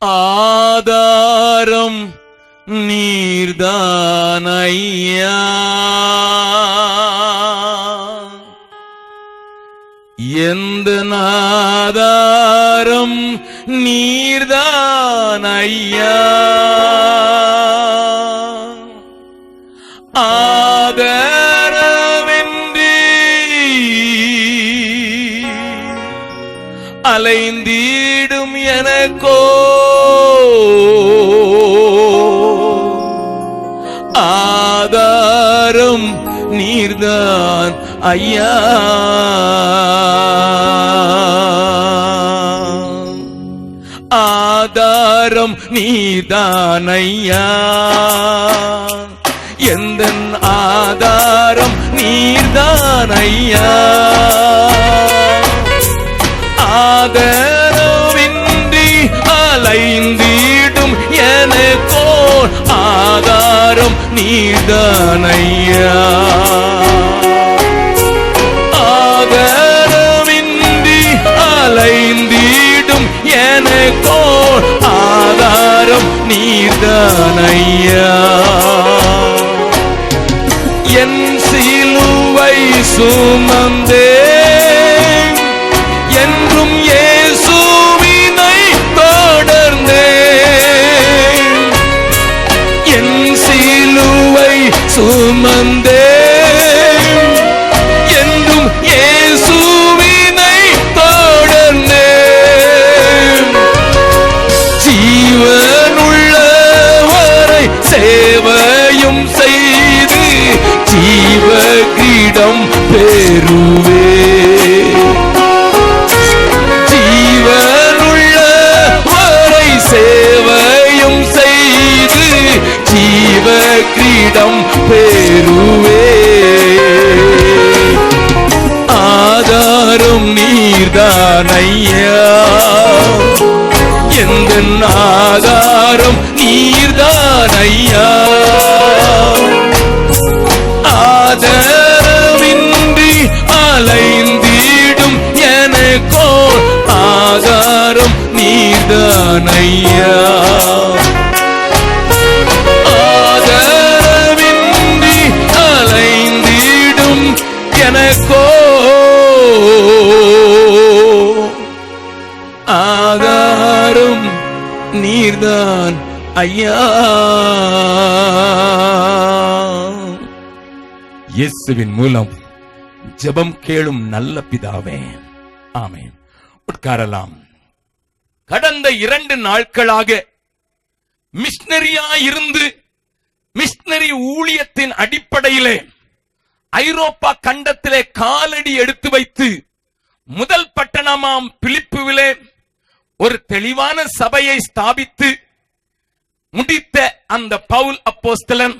ஆதாரம் நீர்தான் ஐயா, எந்த ஆதாரம் நீர்தான் ஐயா, ஆதாரமின்றி அலைந்தீடும் எனக்கோ ஆதாரம் நீர்தான் ஐயா, ஆதாரம் நீர்தான் ஐயா, எந்த ஆதாரம் நீர்தான் ஐயா, ஆதாரமின்றி அலைந்திடும் எனக்கோ ஆதாரம் நீர்தான் ஐயா, ஆதாரமின்றி அலைந்திடும் எனக்கோ ஆதாரம் நீர்தான் ஐயா, என் சிலுவை சுமந்தே என்றும் இயேசுவினை தொடர்ந்தேன், என் சிலுவை சுமந்தே என்றும் இயேசுவினை தொடர்ந்தேன், ஜீவனுள்ளவரை சேவையும் செய்து ஜீவ கிரீடம் பெறுவே, ஜீவனுள்ளவரை சேவையும் செய்து ஜீவ கிரீடம் பெறுவே, ஆதாரம் நீர்தான் ஐயா, எந்த ஆதாரம் நீர்தான் ஐயா, ஆதாரமின்றி அலைந்திடும் எனக்கோ ஆதாரம் நீர்தான் ஐயா, ஆதாரமின்றி அலைந்திடும் எனக்கோ ஆதாரம் நீர்தான் ஐயா. இயேசுவின் மூலம் ஜெபம் கேளும் நல்ல பிதாவே, ஆமென். உட்காரலாம். கடந்த 2 நாட்களாக மிஷனரியா இருந்து மிஷனரி ஊழியத்தின் அடிப்படையிலே ஐரோப்பா கண்டத்திலே காலடி எடுத்து வைத்து முதல் பட்டணமாம் பிலிப்புவிலே ஒரு தெளிவான சபையை ஸ்தாபித்து முடித்த அந்த பவுல் அப்போஸ்தலன்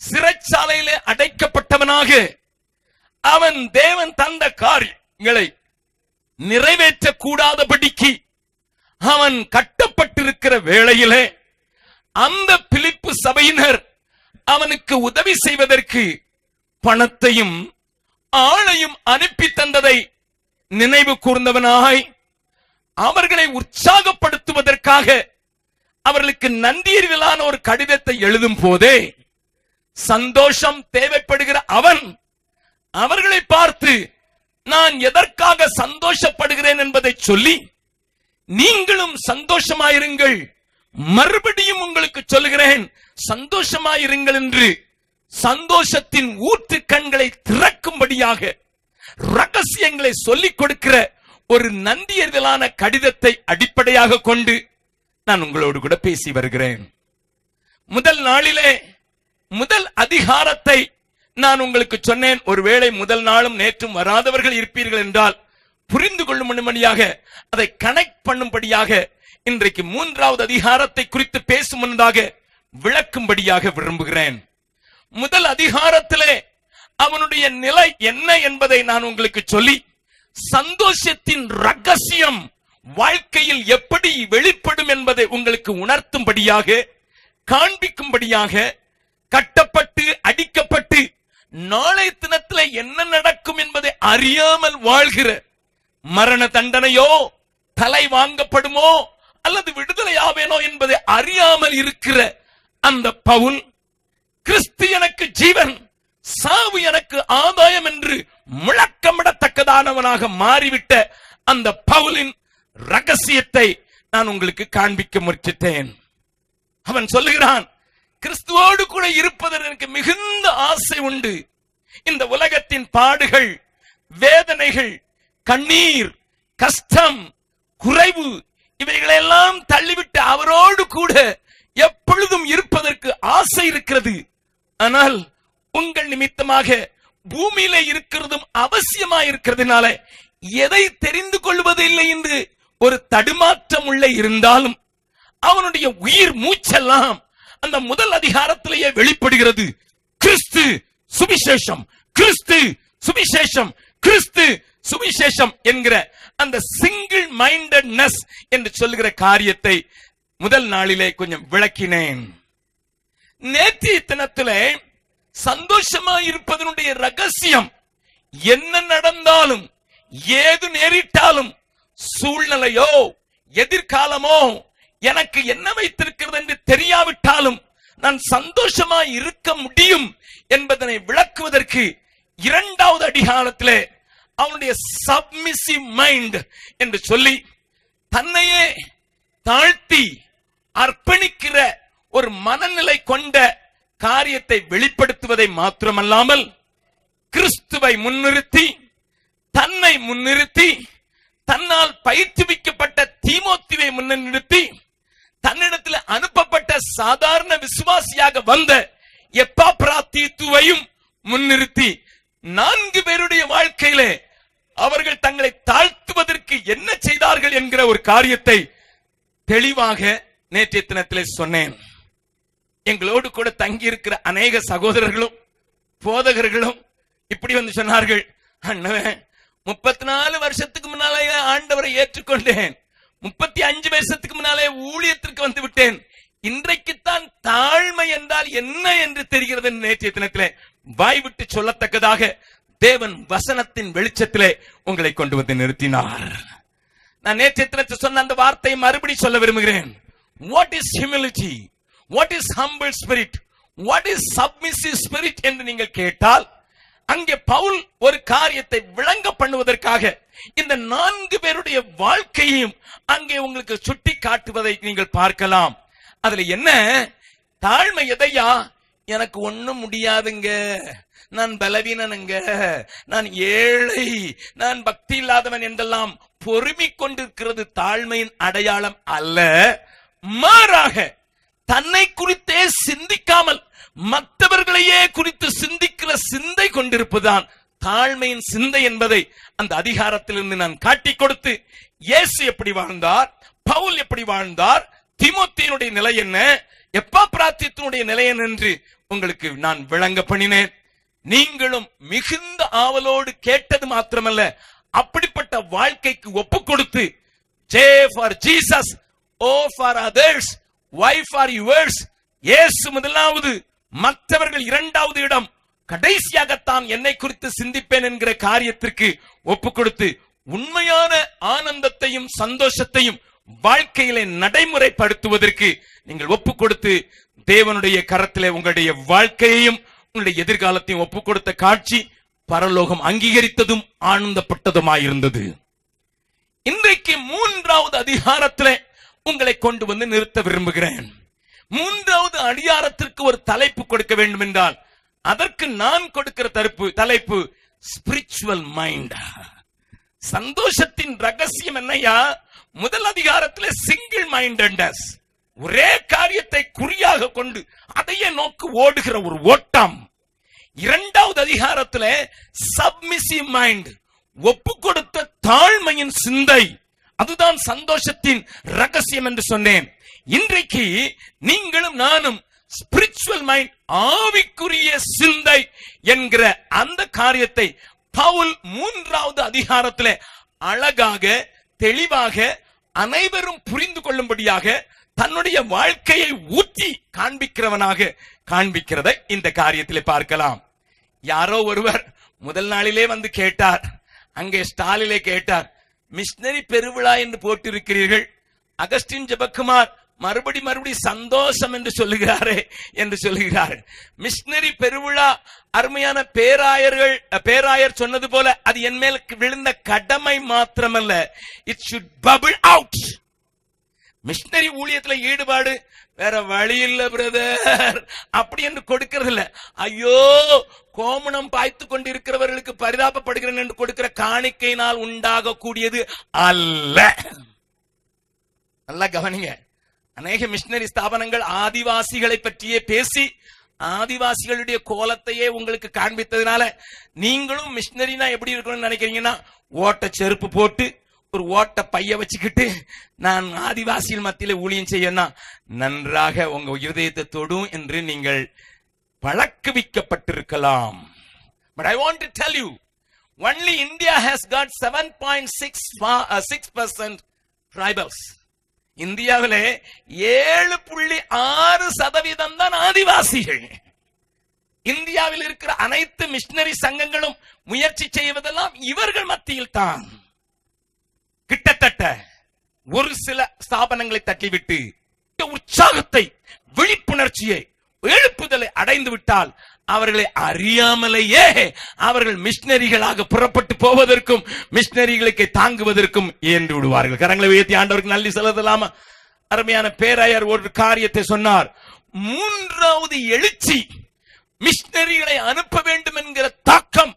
சிறைச்சாலையிலே அடைக்கப்பட்டவனாக அவன் தேவன் தந்த காரியங்களை நிறைவேற்ற கூடாதபடிக்கு அவன் கட்டப்பட்டிருக்கிற வேளையிலே அந்த பிலிப்பு சபையினர் அவனுக்கு உதவி செய்வதற்கு பணத்தையும் ஆளையும் அனுப்பி தந்ததை நினைவு கூர்ந்தவனாய் அவர்களை உற்சாகப்படுத்துவதற்காக அவர்களுக்கு நன்றியறிதலான ஒரு கடிதத்தை எழுதும் போதே சந்தோஷம் தேவைப்படுகிற அவன் அவர்களை பார்த்து நான் எதற்காக சந்தோஷப்படுகிறேன் என்பதை சொல்லி நீங்களும் சந்தோஷமாயிருங்கள், மறுபடியும் உங்களுக்கு சொல்லுகிறேன் சந்தோஷமாயிருங்கள் என்று சந்தோஷத்தின் ஊற்று கண்களை திறக்கும்படியாக ரகசியங்களை சொல்லிக் கொடுக்கிற ஒரு நன்றியறிதலான கடிதத்தை அடிப்படையாக கொண்டு நான் உங்களோடு கூட பேசி வருகிறேன். முதல் நாளிலே முதல் அதிகாரத்தை நான் உங்களுக்கு சொன்னேன். ஒருவேளை முதல் நாளும் நேற்றும் வராதவர்கள் இருப்பீர்கள் என்றால் புரிந்து கொள்ளும்படியாக அதை கனெக்ட் பண்ணும்படியாக இன்றைக்கு 3வது அதிகாரத்தை குறித்து பேசும் முன்னதாக விளக்கும்படியாக விரும்புகிறேன். முதல் அதிகாரத்திலே அவனுடைய நிலை என்ன என்பதை நான் உங்களுக்கு சொல்லி சந்தோஷத்தின் ரகசியம் வாழ்க்கையில் எப்படி வெளிப்படும் என்பதை உங்களுக்கு உணர்த்தும்படியாக காண்பிக்கும்படியாக கட்டப்பட்டு அடிக்கப்பட்டு நாளை தினத்தில் என்ன நடக்கும் என்பதை அறியாமல் வாழ்கிற மரண தண்டனையோ தலை வாங்கப்படுமோ அல்லது விடுதலையாவேனோ என்பதை அறியாமல் இருக்கிற அந்த பவுல், கிறிஸ்து எனக்கு ஜீவன், சாவு எனக்கு ஆதாயம் என்று முழக்கமிடத்தக்கதானவனாக மாறிவிட்ட அந்த பவுலின் ரகசியத்தை நான் உங்களுக்கு காண்பிக்க முயற்சித்தேன். அவன் சொல்லுகிறான், கிறிஸ்துவோடு கூட இருப்பதற்கு எனக்கு மிகுந்த ஆசை உண்டு. இந்த உலகத்தின் பாடுகள், வேதனைகள், கண்ணீர், கஷ்டம், குறைவு இவைகளெல்லாம் தள்ளிவிட்டு அவரோடு கூட எப்பொழுதும் இருப்பதற்கு ஆசை இருக்கிறது. ஆனால் உங்கள் நிமித்தமாக பூமியில இருக்கிறதும் அவசியமாக இருக்கிறதுனால எதை தெரிந்து கொள்வது இல்லை என்று ஒரு தடுமாற்றம் உள்ள இருந்தாலும் அவனுடைய உயிர் மூச்செல்லாம் அந்த முதல் அதிகாரத்திலேயே வெளிப்படுகிறது. கிறிஸ்து சுவிசேஷம், கிறிஸ்து சுவிசேஷம், கிறிஸ்து சுவிசேஷம் என்கிற அந்த சிங்கிள் மைண்டட்னஸ் என்று சொல்லுகிற காரியத்தை முதல் நாளிலே கொஞ்சம் விளக்கினேன். நேற்றைய தினத்திலே சந்தோஷமா இருப்பதனுடைய ரகசியம், என்ன நடந்தாலும் ஏது நேரிட்டாலும், சூழ்நிலையோ எதிர்காலமோ எனக்கு என்ன வைத்திருக்கிறது என்று தெரியாவிட்டாலும் நான் சந்தோஷமா இருக்க முடியும் என்பதனை விளக்குவதற்கு இரண்டாவது அதிகாரத்திலே அவனுடைய சப்மிசிவ் மைண்ட் என்று சொல்லி தன்னையே தாழ்த்தி அர்ப்பணிக்கிற ஒரு மனநிலை கொண்ட காரியத்தை வெளிப்படுத்துவதை மாத்திரமல்லாமல், கிறிஸ்துவை முன்னிறுத்தி, தன்னை முன்னிறுத்தி, தன்னால் பயிற்றுவிக்கப்பட்ட தீமோத்தேயுவை முன்னிறுத்தி, தன்னிடத்தில் அனுப்பப்பட்ட சாதாரண விசுவாசியாக வந்த எப்பாப்ராதீத்துவையும் முன்னிறுத்தி 4 பேருடைய வாழ்க்கையிலே அவர்கள் தங்களை தாழ்த்துவதற்கு என்ன செய்தார்கள் என்கிற ஒரு காரியத்தை தெளிவாக நேற்றைய தினத்திலே சொன்னேன். எங்களோடு கூட தங்கி இருக்கிற அநேக சகோதரர்களும் போதகர்களும் இப்படி வந்து சொன்னார்கள், அண்ணன் 34 வருஷத்துக்கு முன்னாலே ஆண்டவரை ஏற்றுக்கொண்டேன், 35 வருஷத்துக்கு முன்னாலே ஊழியத்திற்கு வந்து விட்டேன், இன்றைக்குத்தான் தாழ்மை என்றால் என்ன என்று தெரிகிறது. நேற்றைய தினத்திலே வாய்விட்டு சொல்லத்தக்கதாக தேவன் வசனத்தின் வெளிச்சத்திலே உங்களை கொண்டு வந்து நிறுத்தினார். நான் நேற்றைய தினத்தில் சொன்ன அந்த வார்த்தையை மறுபடி சொல்ல விரும்புகிறேன். What is humility, what is humble spirit, what is submissive spirit என்று நீங்கள் கேட்டால், அங்கே பவுல் ஒரு காரியத்தை விளங்க பண்ணுவதற்காக இந்த 4 பேருடைய வாழ்க்கையையும் அங்கே உங்களுக்கு சுட்டி காட்டுவதை நீங்கள் பார்க்கலாம். அதுல என்ன தாழ்மை எதையா, எனக்கு ஒண்ணும் முடியாதுங்க, நான் பலவீனனுங்க, நான் ஏழை, நான் பக்தி இல்லாதவன் என்றெல்லாம் பொறுமை கொண்டிருக்கிறது தாழ்மையின் அடையாளம் அல்ல. மாறாக தன்னை குறித்தே சிந்திக்காமல் மற்றவர்களையே குறித்து சிந்திக்கிற சிந்தை கொண்டிருப்பதுதான் தாழ்மையின் சிந்தை என்பதை அந்த அதிகாரத்திலிருந்து நான் காட்டிக் கொடுத்து, இயேசு எப்படி வாழ்ந்தார், பவுல் எப்படி வாழ்ந்தார், தீமோத்தேயுடைய நிலை என்ன, எப்பாப்ராதீத்துடைய நிலை என்ன என்று உங்களுக்கு நான் விளங்க பண்ணினேன். நீங்களும் மிகுந்த ஆவலோடு கேட்டது மாத்திரமல்ல, அப்படிப்பட்ட வாழ்க்கைக்கு ஒப்பு கொடுத்து, J for Jesus, O for others, Y for yours, இயேசு முதலாவது, மற்றவர்கள் இரண்டாவது இடம், கடைசியாகத்தான் என்னை குறித்து சிந்திப்பேன் என்கிற காரியத்திற்கு ஒப்பு கொடுத்து உண்மையான ஆனந்தத்தையும் சந்தோஷத்தையும் வாழ்க்கையிலே நடைமுறைப்படுத்துவதற்கு நீங்கள் ஒப்பு கொடுத்து தேவனுடைய கரத்திலே உங்களுடைய வாழ்க்கையையும் உங்களுடைய எதிர்காலத்தையும் ஒப்பு கொடுத்த காட்சி பரலோகம் அங்கீகரித்ததும் ஆனந்தப்பட்டதுமாயிருந்தது. இன்றைக்கு 3வது அதிகாரத்திலே உங்களை கொண்டு வந்து நிறுத்த விரும்புகிறேன். 3வது அதிகாரத்திற்கு ஒரு தலைப்பு கொடுக்க வேண்டும் என்றால் அதற்கு நான் கொடுக்கிற தலைப்பு ஸ்பிரிச்சுவல் மைண்ட். சந்தோஷத்தின் ரகசியம் என்னையா? முதல் அதிகாரத்திலே சிங்கிள் மைண்டட்னஸ், ஒரே காரியத்தை குறியாக கொண்டு அதையே நோக்கி ஓடுகிற ஒரு ஓட்டம். 2வது அதிகாரத்திலே சப்மிசிவ் மைண்ட், ஒப்பு கொடுத்த தாழ்மையின் சிந்தை, அதுதான் சந்தோஷத்தின் ரகசியம் என்று சொன்னேன். இன்றைக்கு நீங்களும் நானும் ஸ்பிரிச்சுவல் மைண்ட், ஆவிக்குரிய சிந்தை என்கிற அந்த காரியத்தை பவுல் 3வது அதிகாரத்திலே அழகாக தெளிவாக அனைவரும் புரிந்து கொள்ளும்படியாக தன்னுடைய வாழ்க்கையை ஊற்றி காண்பிக்கிறவனாக காண்பிக்கிறதை இந்த காரியத்திலே பார்க்கலாம். யாரோ ஒருவர் முதல் நாளிலே வந்து கேட்டார், அங்கே ஸ்டாலிலே கேட்டார், மிஷனரி பெருவிழா என்று போட்டிருக்கிறீர்கள், அகஸ்டின் ஜெபக்குமார் மறுபடி சந்தோஷம் என்று சொல்லுகிறாரே என்று சொல்லுகிறார். மிஷனரி பெருவிழா அருமையான பேராயர் சொன்னது போல அது என் மேல் விழுந்த கடமை மாத்திரமல்ல, it should bubble out. Missionary ஊழியத்துல ஈடுபாடு வேற வழி இல்ல பிரதர் அப்படி என்று கொடுக்கிறது இல்ல. ஐயோ கோமணம் பாய்த்து கொண்டிருக்கிறவர்களுக்கு பரிதாபப்படுகிறேன் என்று கொடுக்கிற காணிக்கையினால் உண்டாக கூடியது அல்ல. நல்லா கவனிங்க. அநேக மிஷனரி ஸ்தாபனங்கள் ஆதிவாசிகளை பற்றியே பேசி ஆதிவாசிகளுடைய கோலத்தையே உங்களுக்கு காண்பித்ததுனால நீங்களும் மிஷனரினா எப்படி இருக்கணும்னு நினைக்கிறீங்கன்னா, ஓட்ட செருப்பு போட்டு ஒரு ஓட்ட பைய வச்சுக்கிட்டு நான் ஆதிவாசிகள் மத்தியில ஊழியம் செய்யணும் நன்றாக உங்க இருதயத்தை தொடும் என்று நீங்கள் பழக்குவிக்கப்பட்டிருக்கலாம். But I want to tell you, only India has got 7.6% tribals. இந்தியாவிலே 7.6% தான் ஆதிவாசிகள். இந்தியாவில் இருக்கிற அனைத்து மிஷனரி சங்கங்களும் முயற்சி செய்வதெல்லாம் இவர்கள் மத்தியில் தான். கிட்டத்தட்ட ஒரு சில ஸ்தாபனங்களை தட்டிவிட்டு உற்சாகத்தை, விழிப்புணர்ச்சியை, எழுப்புதலை அடைந்து விட்டால் அவர்களை அறியாமலேயே அவர்கள் மிஷனரிகளாக புறப்பட்டு போவதற்கும் மிஷனரிகளுக்கு தாங்குவதற்கும் இயன்று விடுவார்கள். கரங்களை உயர்த்தி ஆண்டவருக்கு நன்றி செலுத்தலாமா? அருமையான பேராயர் ஒரு காரியத்தை சொன்னார். மூன்றாவது எழுச்சி, மிஷனரிகளை அனுப்ப வேண்டும் என்கிற தாக்கம்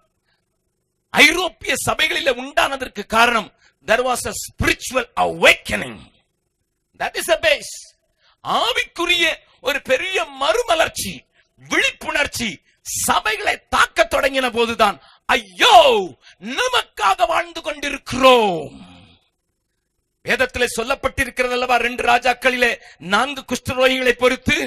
ஐரோப்பிய சபைகளில் உண்டானதற்கு காரணம், there was a spiritual awakening. That is the base. ஆவிக்குரிய ஒரு பெரிய மறுமலர்ச்சி, விழிப்புணர்ச்சி சபைகளை தாக்க தொடங்கின போதுதான் ஐயோ நமக்காக வாழ்ந்து கொண்டிருக்கிறோம். வேதத்திலே சொல்லப்பட்டிருக்கிறது அல்லவா, 2 ராஜாக்களிலே 4 குஷ்டரோகிகளை பொறுத்து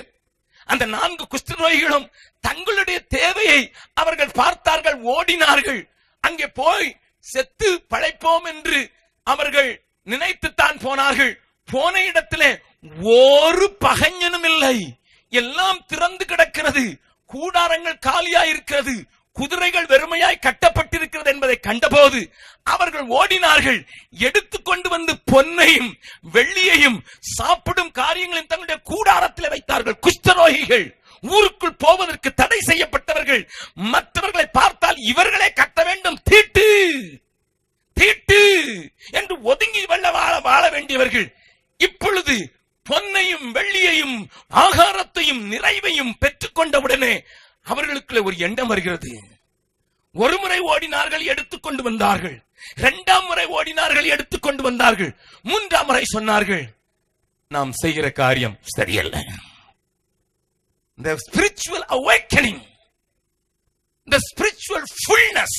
அந்த 4 குஷ்டரோகிகளும் தங்களுடைய தேவையை அவர்கள் பார்த்தார்கள், ஓடினார்கள். அங்கே போய் செத்து பழைப்போம் என்று அவர்கள் நினைத்துத்தான் போனார்கள். போன இடத்திலே ஒரு பகைஞனும் இல்லை, எல்லாம் திறந்து கிடக்கிறது, கூடாரங்கள் காலியாய் இருக்கிறது, குதிரைகள் வெறுமையாய் கட்டப்பட்டிருக்கிறது என்பதை கண்டபோது அவர்கள் ஓடினார்கள். எடுத்துக்கொண்டு வந்து பொன்னையும் வெள்ளியையும் சாப்பிடும் காரியங்களையும் தங்களுடைய கூடாரத்தில் வைத்தார்கள். குஷ்டரோகிகள், ஊருக்குள் போவதற்கு தடை செய்யப்பட்டவர்கள், மற்றவர்களை பார்த்தால் இவர்களே கட்ட வேண்டும், தீட்டு தீட்டு என்று ஒதுங்கி வாழ வேண்டியவர்கள் இப்பொழுது பொன்னையும் வெள்ளியையும் ஆகாரத்தையும் நிறைவையும் பெற்றுக்கொண்டவுடனே அவர்களுக்குள்ள ஒரு எண்ணம் வருகிறது. ஒரு முறை ஓடினார்கள், எடுத்துக்கொண்டு வந்தார்கள். 2ஆம் முறை ஓடினார்கள், எடுத்துக்கொண்டு வந்தார்கள். 3ஆம் முறை சொன்னார்கள், நாம் செய்கிற காரியம் சரியல்ல. The spiritual awakening, the spiritual fullness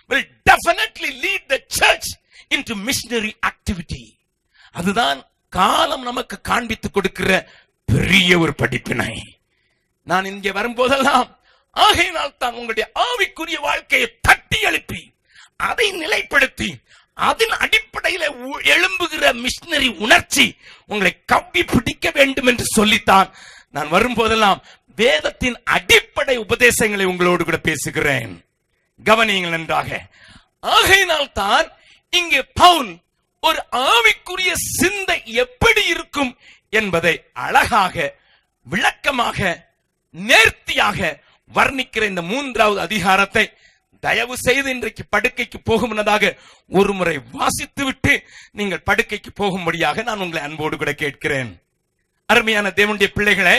will definitely lead the church into missionary activity. அதுதான் காலம் நமக்கு காண்பித்து கொடுக்கிற பெரிய ஒரு படிப்பினை. நான் இங்கே வரும்போதெல்லாம் ஆகையினால் தான் உங்களுடைய ஆவிக்குரிய வாழ்க்கையை தட்டி எழுப்பி அதை நிலைப்படுத்தி அதன் அடிப்படையில் எழும்புகிற மிஷனரி உணர்ச்சி உங்களை கவ்வி பிடிக்க வேண்டும் என்று சொல்லித்தான் நான் வரும்போதெல்லாம் வேதத்தின் அடிப்படை உபதேசங்களை உங்களோடு கூட பேசுகிறேன். கவனியுங்கள் நன்றாக. ஆகையினால் தான் இங்கே பவுல் ஒரு ஆவிக்குரிய சிந்தை எப்படி இருக்கும் என்பதை அழகாக, விளக்கமாக, நேர்த்தியாக வர்ணிக்கிற இந்த 3வது அதிகாரத்தை தயவு செய்து இன்றைக்கு படுக்கைக்கு போகும் முன்னதாக ஒரு முறை வாசித்து விட்டு நீங்கள் படுக்கைக்கு போகும்படியாக நான் உங்களை அன்போடு கூட கேட்கிறேன். அருமையான தேவனுடைய பிள்ளைகளே,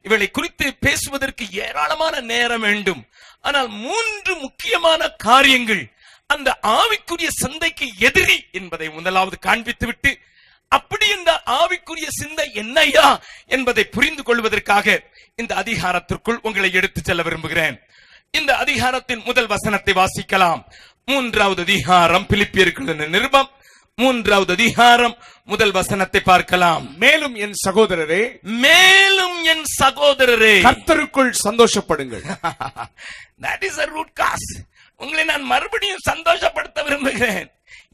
இவளை குறித்து பேசுவதற்கு ஏராளமான நேரம் வேண்டும். ஆனால் 3 முக்கியமான காரியங்கள் அந்த ஆவிக்குரிய சிந்தைக்கு எதிரி என்பதை முதலாவது காண்பித்து விட்டு, அப்படி இந்த ஆவிக்குரிய சிந்தை என்னையா என்பதை புரிந்து கொள்வதற்காக இந்த அதிகாரத்திற்குள் உங்களை எடுத்து செல்ல விரும்புகிறேன். இந்த அதிகாரத்தின் முதல் வசனத்தை வாசிக்கலாம். 3வது அதிகாரம், பிலிப்பியருக்கு நிருபம் 3வது அதிகாரம் முதல் வசனத்தை பார்க்கலாம். மேலும் என் சகோதரரே, மேலும் என் சகோதரரே, கர்த்தருக்குள் சந்தோஷப்படுங்கள். That is a root cause. உங்களை நான் மறுபடியும் சந்தோஷப்படுத்த விரும்புகிறேன்.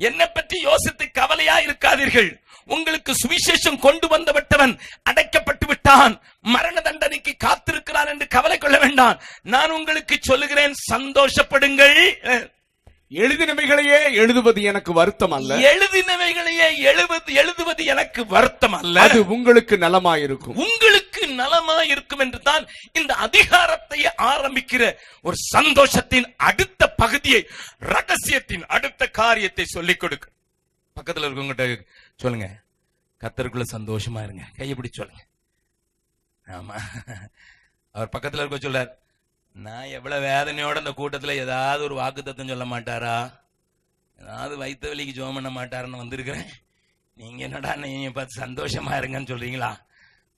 என்னை பற்றி யோசித்து கவலையா இருக்காதீர்கள். உங்களுக்கு சுவிசேஷம் கொண்டு வந்தவன் அடைக்கப்பட்டு விட்டான், மரண தண்டனைக்கு காத்திருக்கிறான் என்று கவலை கொள்ள வேண்டாம். நான் உங்களுக்கு சொல்லுகிறேன், சந்தோஷப்படுங்கள். எழுதினவைகளையே எழுதுவது எனக்கு வருத்தம் அல்ல. எழுதினவைகளையே எழுதுவது எனக்கு வருத்தம் அல்ல. அது உங்களுக்கு நலமாயிருக்கும். உங்களுக்கு நலமாயிருக்கும் என்று தான் இந்த அதிகாரத்தை ஆரம்பிக்கிற ஒரு சந்தோஷத்தின் அடுத்த பகுதியை, ரகசியத்தின் அடுத்த காரியத்தை சொல்லிக் கொடுக்க. பக்கத்துல இருக்கவங்கிட்ட சொல்லுங்க, கர்த்தருக்குள்ள சந்தோஷமா இருங்க. கையை பிடிச்சு சொல்லுங்க. ஆமா, அவர் பக்கத்துல இருக்க சொல்றார், நான் எவ்வளவு வேதனையோட இந்த கூட்டத்துல ஏதாவது ஒரு வாக்குத்தத்தம் சொல்ல மாட்டாரா, ஏதாவது வயிற்று வலிக்கு ஜோம் பண்ண மாட்டாருன்னு வந்திருக்கிறேன். நீங்க என்னடா நீங்க பார்த்து சந்தோஷமா இருங்கன்னு சொல்றீங்களா?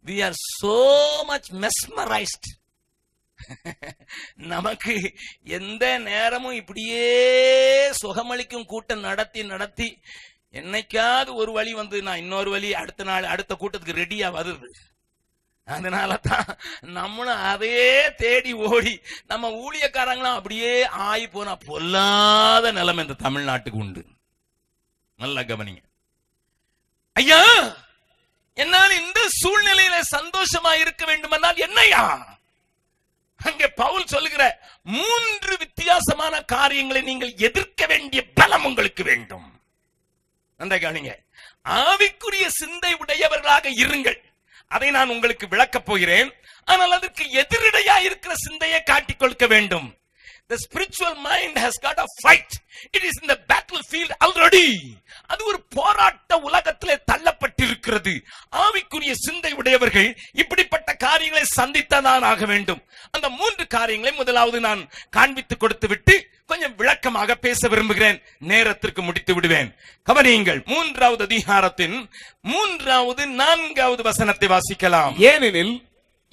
We are so much mesmerized. நமக்கு எந்த நேரமும் இப்படியே சுகமளிக்கும் கூட்டம் நடத்தி என்னைக்காவது ஒரு வழி வந்து நான் இன்னொரு வழி அடுத்த நாள் அடுத்த கூட்டத்துக்கு ரெடியா வருது. அதனாலதான் நம்மளும் அதே தேடி ஓடி நம்ம ஊழியக்காரங்களும் அப்படியே ஆகி போனா பொல்லாத நிலைமை இந்த தமிழ்நாட்டுக்கு உண்டு. நல்லா கவனிங்க ஐயா. என்னால் இந்த சூழ்நிலையில சந்தோஷமா இருக்க வேண்டுமென்றால் என்னையா? அங்கே பவுல் சொல்லுகிற 3 வித்தியாசமான காரியங்களை நீங்கள் எதிர்க்க வேண்டிய பலம் உங்களுக்கு வேண்டும். அந்த கவனிங்க, ஆவிக்குரிய சிந்தை உடையவர்களாக இருங்கள். அதை நான் உங்களுக்கு விளக்கப் போகிறேன். ஆனால் அதற்கு எதிரடையா இருக்கிற சிந்தையை காட்டிக் கொடுக்க வேண்டும். The spiritual mind has got a fight. It is in the battlefield already. அது ஒரு போராட்ட உலகத்திலே தள்ளப்பட்டிருக்கிறது. ஆவிக்குரிய சிந்தை உடையவர்கள் இப்படிப்பட்ட காரியங்களை சந்தித்தான் ஆக வேண்டும். அந்த 3 காரியங்களை முதலாவது நான் காண்பித்து கொடுத்து விட்டு கொஞ்சம் விளக்கமாக பேச விரும்புகிறேன். நேரத்திற்கு முடித்து விடுவேன். கவனியுங்கள், 3வது அதிகாரத்தின் 3வது 4வது வசனத்தை வாசிக்கலாம்.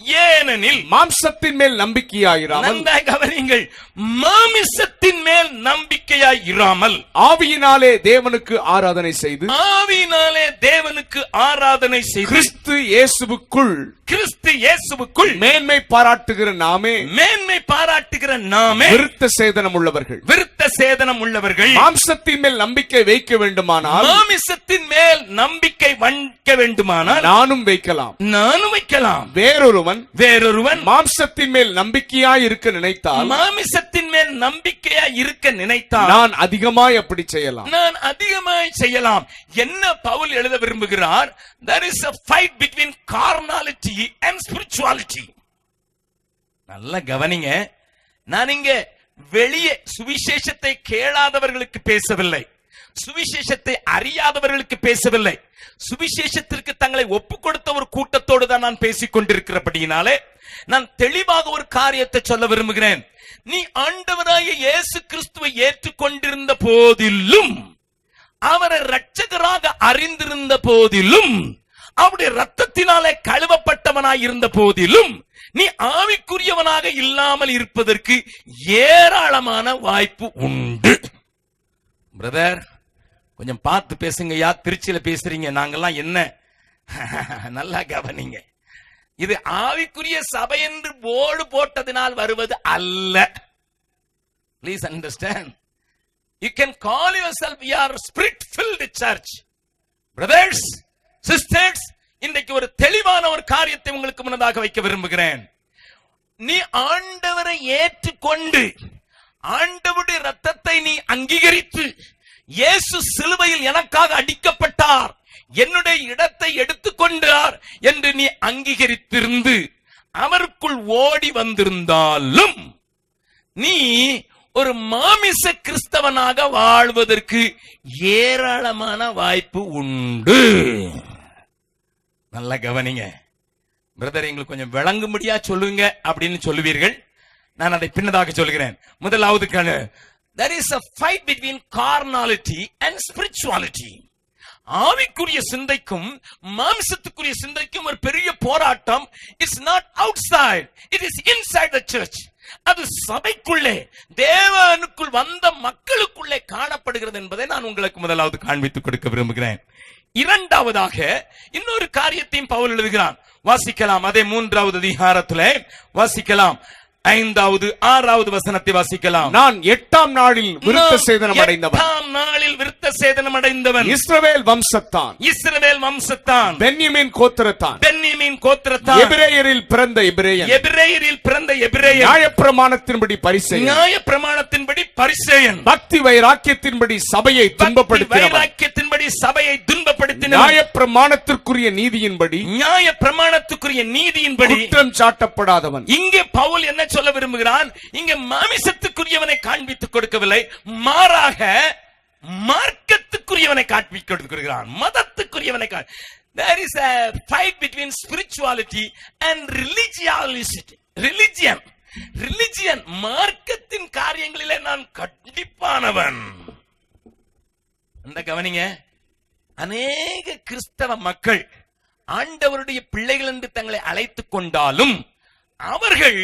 ஏனெனில் மாம்சத்தின் மேல் நம்பிக்கையாயிராமல், நன்றாக கவனியுங்கள், மாமிசத்தின் மேல் நம்பிக்கையாயிராமல் ஆவியினாலே தேவனுக்கு ஆராதனை செய்து கிறிஸ்து இயேசுவுக்குள் மேன்மை பாராட்டுகிற நாமே விருத்த சேதனம் உள்ளவர்கள். மாம்சத்தின் மேல் நம்பிக்கை வைக்க வேண்டுமானால் நானும் வைக்கலாம். வேறொருவன் மாம்சத்தின் மேல் நம்பிக்கையாய் இருக்க நினைத்தால் நான் அதிகமாய் அப்படி செய்யலாம். என்ன பவுல் எழுத விரும்புகிறார்? There is a fight between carnality and spirituality. நல்ல கவனிங்க, நான் இங்க வெளியே சுவிசேஷத்தை கேளாதவர்களுக்கு பேசவில்லை, சுவிசேஷத்தை அறியாதவர்களுக்கு பேசவில்லை, சுவிசேஷத்திற்கு தங்களை ஒப்புக் கொடுத்த ஒரு கூட்டத்தோடு தான் நான் பேசிக் கொண்டிருக்கிறபடியினாலே நான் தெளிவாக ஒரு காரியத்தை சொல்ல விரும்புகிறேன். நீ ஆண்டவராகிய இயேசு கிறிஸ்துவை ஏற்றுக்கொண்டிருந்த போதிலும், அவரை இரட்சகராக அறிந்திருந்த போதிலும், அவருடைய ரத்தத்தினாலே கழுவப்பட்டவனாய் இருந்த போதிலும், நீ ஆவிக்குரியவனாக இல்லாமல் இருப்பதற்கு ஏராளமான வாய்ப்பு உண்டு. பிரதர் கொஞ்சம் பார்த்து பேசுங்கய்யா, திருச்சியில பேசுறீங்க, நாங்கெல்லாம் என்ன? நல்லா கவனிங்க, இது ஆவிக்குரிய சபை என்று போர்டு போட்டதினால் வருவது அல்ல. Please understand. You can call yourself we are spirit filled church. Brothers, sisters, இன்றைக்கு ஒரு தெளிவான ஒரு காரியத்தை உங்களுக்கு முன்னதாக வைக்க விரும்புகிறேன். நீ ஆண்டவரை ஏற்றுக்கொண்டு ஆண்டவருடைய ரத்தத்தை நீ அங்கீகரித்து, இயேசு சிலுவையில் எனக்காக அடிக்கப்பட்டார், என்னுடைய இடத்தை எடுத்துக்கொண்டார் என்று நீ அங்கீகரித்திருந்து அவருக்குள் ஓடி வந்திருந்தாலும் நீ ஒரு மாமிச கிறிஸ்தவனாக வாழ்வதற்கு ஏராளமான வாய்ப்பு உண்டு. நல்ல கவனிங்க பிரதர், எங்களுக்கு கொஞ்சம் விளங்கும்படியா சொல்லுங்க அப்படின்னு சொல்லுவீர்கள். நான் அதை பின்னதாக சொல்கிறேன். முதலாவது, there is a fight between carnality and spirituality. ஆவிக்குரிய சிந்தைக்கும் மாம்சத்துக்குரிய சிந்தைக்கும் ஒரு பெரிய போராட்டம். It's not outside, it is inside the search. அது சபைக்குள்ளே தேவனுக்குள் வந்த மக்களுக்குள்ளே காணப்படுகிறது என்பதை நான் உங்களுக்கு முதலாவது காண்பித்துக் கொடுக்க விரும்புகிறேன். இரண்டாவதாக இன்னொரு காரியத்தையும் பவுல் எழுதுகிறான். வாசிக்கலாம், அதே 3வது அதிகாரத்திலே வாசிக்கலாம். 5வது 6வது வசனத்தை வாசிக்கலாம். நான் 8ஆம் நாளில் விருத்த சேதனம் அடைந்தவன். 8ஆம் நாளில் விருத்த சேதனம் அடைந்தவன். இஸ்ரவேல் வம்சத்தான். இஸ்ரவேல் வம்சத்தான். பென்யமீன் கோத்திரத்தான். பென்யமீன் கோத்திரத்தான். எபிரேயரில் பிறந்த எபிரேயன். எபிரேயரில் பிறந்த எபிரேயன். நியாயப்பிரமாணத்தின்படி பரிசேயன். நியாயப்பிரமாணத்தின்படி பரிசேயன். பக்தி வைராக்கியத்தின்படி சபையை துன்பப்படுத்தினவன். வைராக்கியத்தின்படி சபையை துன்பப்படுத்தினவன். நியாயப்பிரமாணத்திற்குரிய நீதியின்படி. நியாயப்பிரமாணத்துக்குரிய நீதியின்படி குற்றம் சாட்டப்படாதவன். இங்கே பவுல் என்ன சொல்ல விரும்புகிறான்? இங்கே மாமிசத்துக்குரியவனை காண்பித்துக் கொடுக்கவில்லை, மாறாக மார்க்கத்துக்குரியவனை காண்பித்துக் கொடுக்கிறான். மதத்துக்குரியவனை. There is a fight between spirituality and religiosity. Religion மார்க்கத்தின் காரியங்களிலே நான் கண்டிப்பானவன். அந்த கவனிங்க, அநேக கிறிஸ்தவ மக்கள் ஆண்டவருடைய பிள்ளைகள் என்று தங்களை அழைத்துக் கொண்டாலும் அவர்கள்